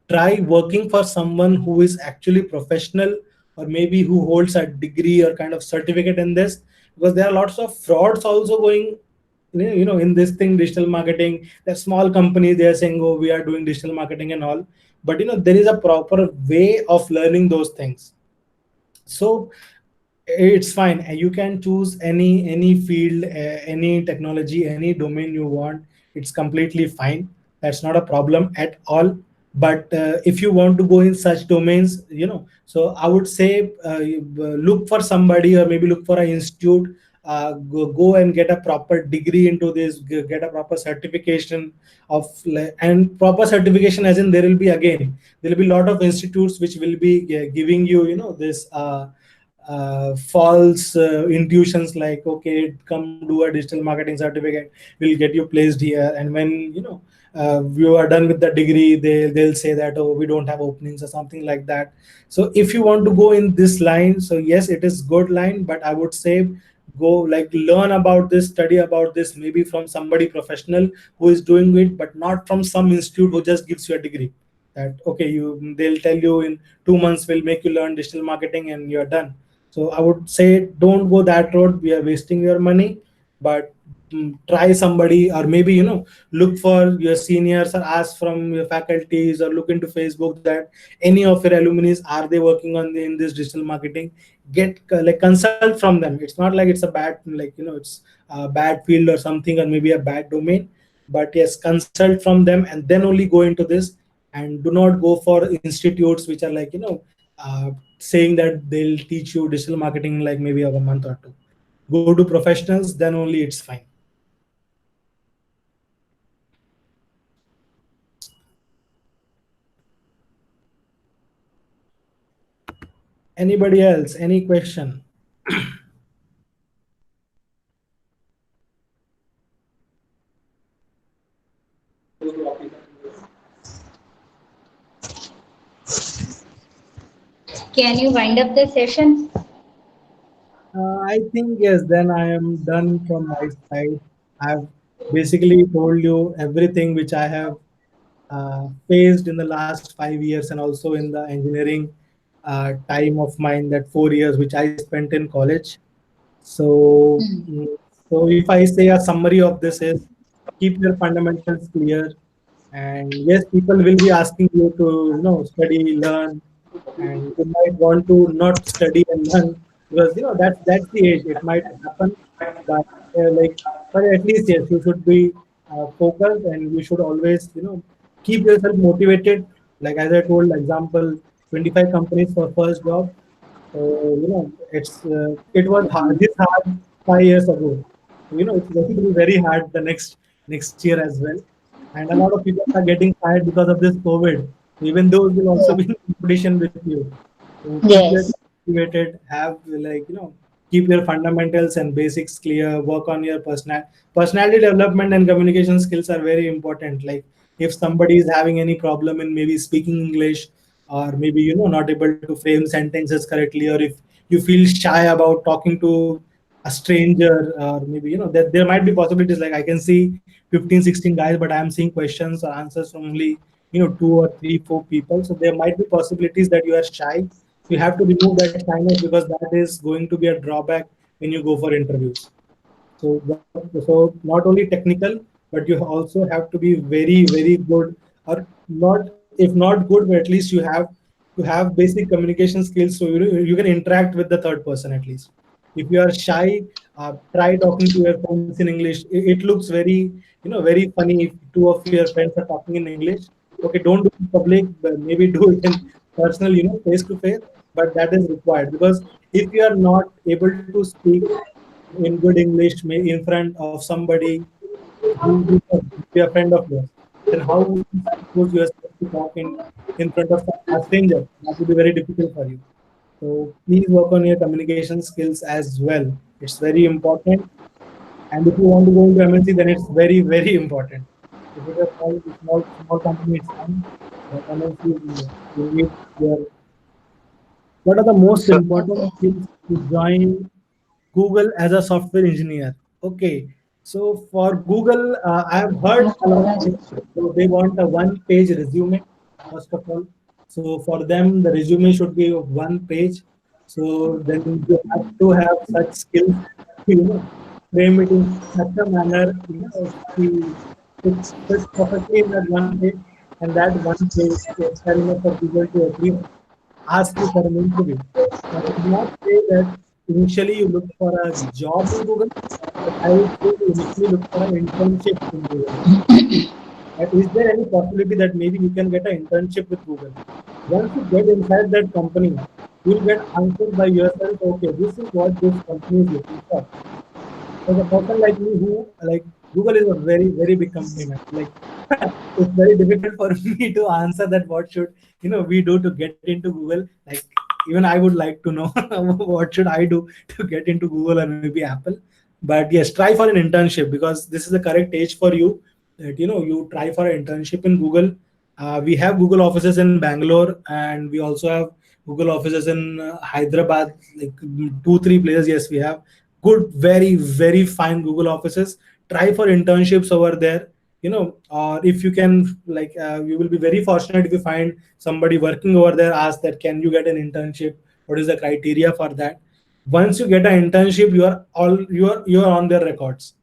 try working for someone who is actually professional, or maybe who holds a degree or kind of certificate in this, because there are lots of frauds also going in this thing, digital marketing. There small companies, they are saying, oh, we are doing digital marketing and all, but there is a proper way of learning those things. So it's fine. You can choose any field, any technology, any domain you want. It's completely fine. That's not a problem at all. But if you want to go in such domains, so I would say, look for somebody, or maybe look for an institute. Go and get a proper degree into this, get a proper certification of, and proper certification as in, there will be a lot of institutes which will be giving you this false intuitions, like, okay, come do a digital marketing certificate, we'll get you placed here. And when you are done with the degree, they'll say that, oh, we don't have openings or something like that. So if you want to go in this line, so yes, it is good line, but I would say, go, like, learn about this, study about this, maybe from somebody professional who is doing it, but not from some institute who just gives you a degree that, okay, they'll tell you in 2 months we'll make you learn digital marketing and you're done. So I would say, don't go that road. We are wasting your money. But try somebody, or maybe look for your seniors, or ask from your faculties, or look into Facebook that any of your alumni, are they working on in this digital marketing. Get like, consult from them. It's not like it's a bad, it's a bad field or something, or maybe a bad domain. But yes, consult from them and then only go into this. And do not go for institutes which are like saying that they'll teach you digital marketing like maybe of a month or two. Go to professionals, then only it's fine. Anybody else? Any question? Can you wind up the session? I think yes, then I am done from my side. I've basically told you everything which I have faced in the last 5 years, and also in the engineering time of mine, that 4 years which I spent in college. So, so if I say a summary of this is, keep your fundamentals clear. And yes, people will be asking you to study, learn, and you might want to not study and learn, because that's the age. It might happen, but like, but at least yes, you should be focused, and you should always keep yourself motivated. Like, as I told, example, 25 companies for first job. So it was hard. This hard 5 years ago. It's going to be very hard the next year as well. And a lot of people are getting fired because of this COVID. Even those will also be in competition with you. So keep yourself Yes. motivated. Have, like, keep your fundamentals and basics clear. Work on your personality development, and communication skills are very important. Like, if somebody is having any problem in maybe speaking English, or maybe not able to frame sentences correctly, or if you feel shy about talking to a stranger, or maybe that there might be possibilities, like, I can see 15, 16 guys, but I'm seeing questions or answers from only 2 or 3, 4 people. So there might be possibilities that you are shy. You have to remove that shyness, because that is going to be a drawback when you go for interviews. So not only technical, but you also have to be very, very good, or not, if not good, but at least you have to have basic communication skills, so you can interact with the third person at least. If you are shy, try talking to your friends in English. It looks very, very funny if two of your friends are talking in English. Okay, don't do it in public, but maybe do it in personal, face to face. But that is required, because if you are not able to speak in good English in front of somebody, who would be a friend of yours, then how would you suppose yourself to talk in front of a stranger? That would be very difficult for you. So please work on your communication skills as well. It's very important. And if you want to go into MNC, then it's very, very important. If it's a small company, it's fine. But MNC, you need your. What are the most So, important skills to join Google as a software engineer? Okay, so for Google, I have heard a lot of things. So they want a one-page resume, first of all. So for them, the resume should be of one page. So then you have to have such skills, frame it in such a manner, it's fits perfectly in that one page, and that one page is fair enough for Google to at least ask you for an interview. So I would not say that initially you look for a job in Google, but I would say you initially look for an internship in Google. Is there any possibility that maybe you can get an internship with Google? Once you get inside that company, you'll get answered by yourself, okay, this is what this company is looking for. As a person like me who like Google is a very, very big company, man. Like it's very difficult for me to answer that what should we do to get into Google. Like even I would like to know what should I do to get into Google or maybe Apple. But yes, try for an internship because this is the correct age for you that you try for an internship in Google. We have Google offices in Bangalore and we also have Google offices in Hyderabad, like two, three places. Yes, we have good, very, very fine Google offices. Try for internships over there. Or if you can, like, you will be very fortunate if you find somebody working over there. Ask that, can you get an internship? What is the criteria for that? Once you get an internship, you are on their records.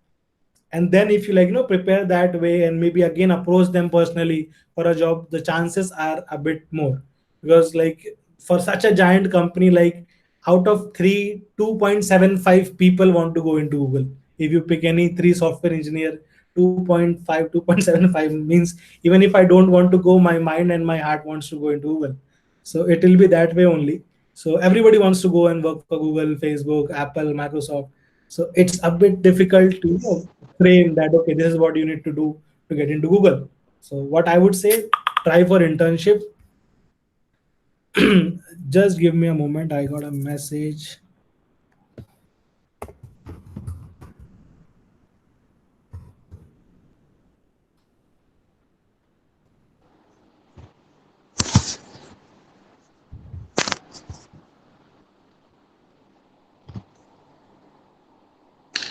And then if you prepare that way and maybe again approach them personally for a job, the chances are a bit more. Because like for such a giant company, like out of three, 2.75 people want to go into Google. If you pick any three software engineer, 2.5, 2.75 means even if I don't want to go, my mind and my heart wants to go into Google. So it will be that way only. So everybody wants to go and work for Google, Facebook, Apple, Microsoft. So it's a bit difficult to frame that, okay, this is what you need to do to get into Google. So what I would say, try for internship. Just give me a moment. I got a message.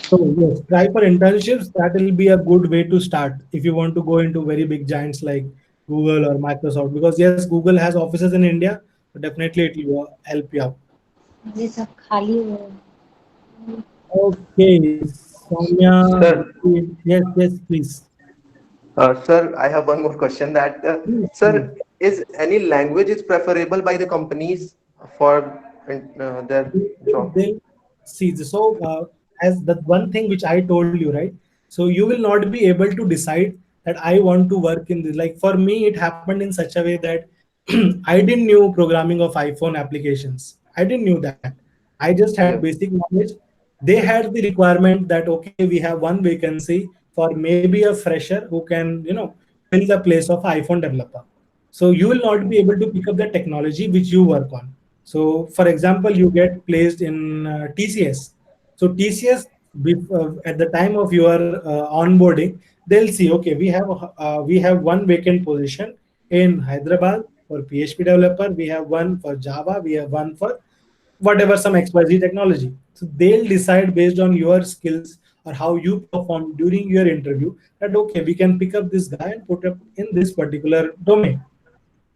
So yes, try for internships. That will be a good way to start if you want to go into very big giants like Google or Microsoft. Because yes, Google has offices in India, so definitely it will help you out. ये सब खाली है. Okay, Soumya. sir, Yes, yes, please. sir, I have one more question. That, Please, please. sir, is any language is preferable by the companies for their job? They see so as the one thing which I told you, right? So you will not be able to decide that I want to work in this. Like for me, it happened in such a way that I didn't knew programming of iPhone applications. I didn't knew that. I just had Yeah. basic knowledge. They had the requirement that okay, we have one vacancy for maybe a fresher who can fill the place of iPhone developer. So you will not be able to pick up the technology which you work on. So, for example, you get placed in TCS. So TCS, at the time of your onboarding, they'll see, okay, we have one vacant position in Hyderabad for PHP developer. We have one for Java. We have one for whatever some XYZ technology. So they'll decide based on your skills or how you perform during your interview that okay, we can pick up this guy and put up in this particular domain.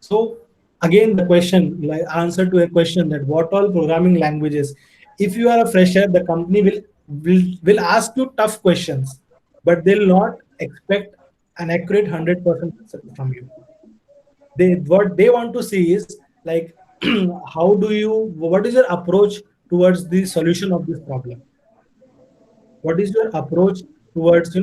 So again, the question, like answer to a question that what all programming languages, if you are a fresher, the company will ask you tough questions, but they'll not expect an accurate 100% answer from you. They what they want to see is like what is your approach towards the solution of this problem? What is your approach towards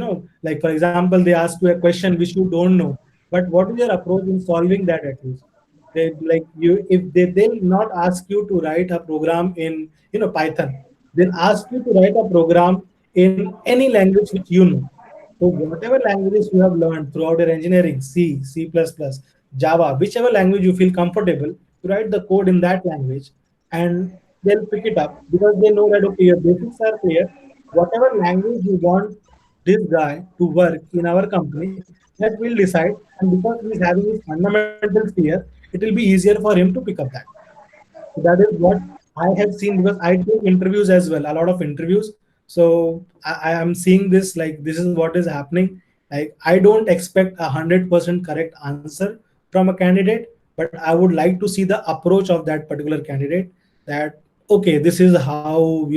like for example they ask you a question which you don't know, but what is your approach in solving that? At least they like you, if they'll not ask you to write a program in Python, they'll ask you to write a program in any language which you know. So whatever languages you have learned throughout your engineering, C, C++, Java, whichever language you feel comfortable, you write the code in that language and they'll pick it up because they know that, okay, your basics are clear. Whatever language you want this guy to work in our company, that will decide. And because he's having his fundamentals clear, it will be easier for him to pick up that. So that is what I have seen because I take interviews as well, a lot of interviews. So I am seeing this like this is what is happening. Like I don't expect 100% correct answer from a candidate, but I would like to see the approach of that particular candidate. That okay, this is how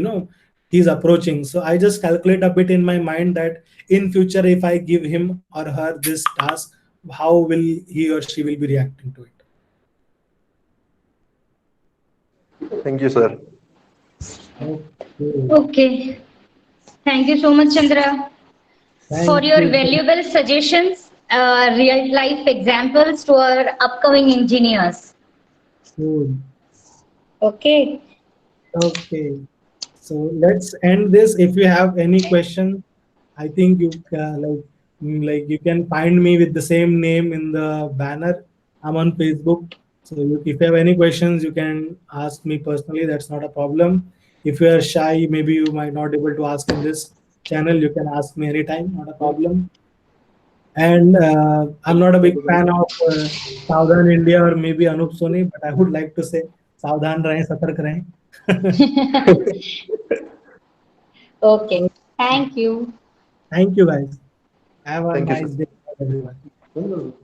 he's approaching. So I just calculate a bit in my mind that in future, if I give him or her this task, how will he or she will be reacting to it. Thank you, sir. Okay. Okay. Thank you so much, Chandra, for Thank your you. valuable suggestions, real life examples to our upcoming engineers. Cool. Okay. Okay. So let's end this. If you have any question, I think you like you can find me with the same name in the banner. I'm on Facebook. So if you have any questions, you can ask me personally. That's not a problem. If you are shy, maybe you might not able to ask in this channel. You can ask me anytime. Not a problem. And I'm not a big fan of Southern India or maybe Anup Soni, but I would like to say Saudhan rahe, satark rahe. Okay. Thank you. Thank you, guys. Have a Thank you, nice sir. day, everyone.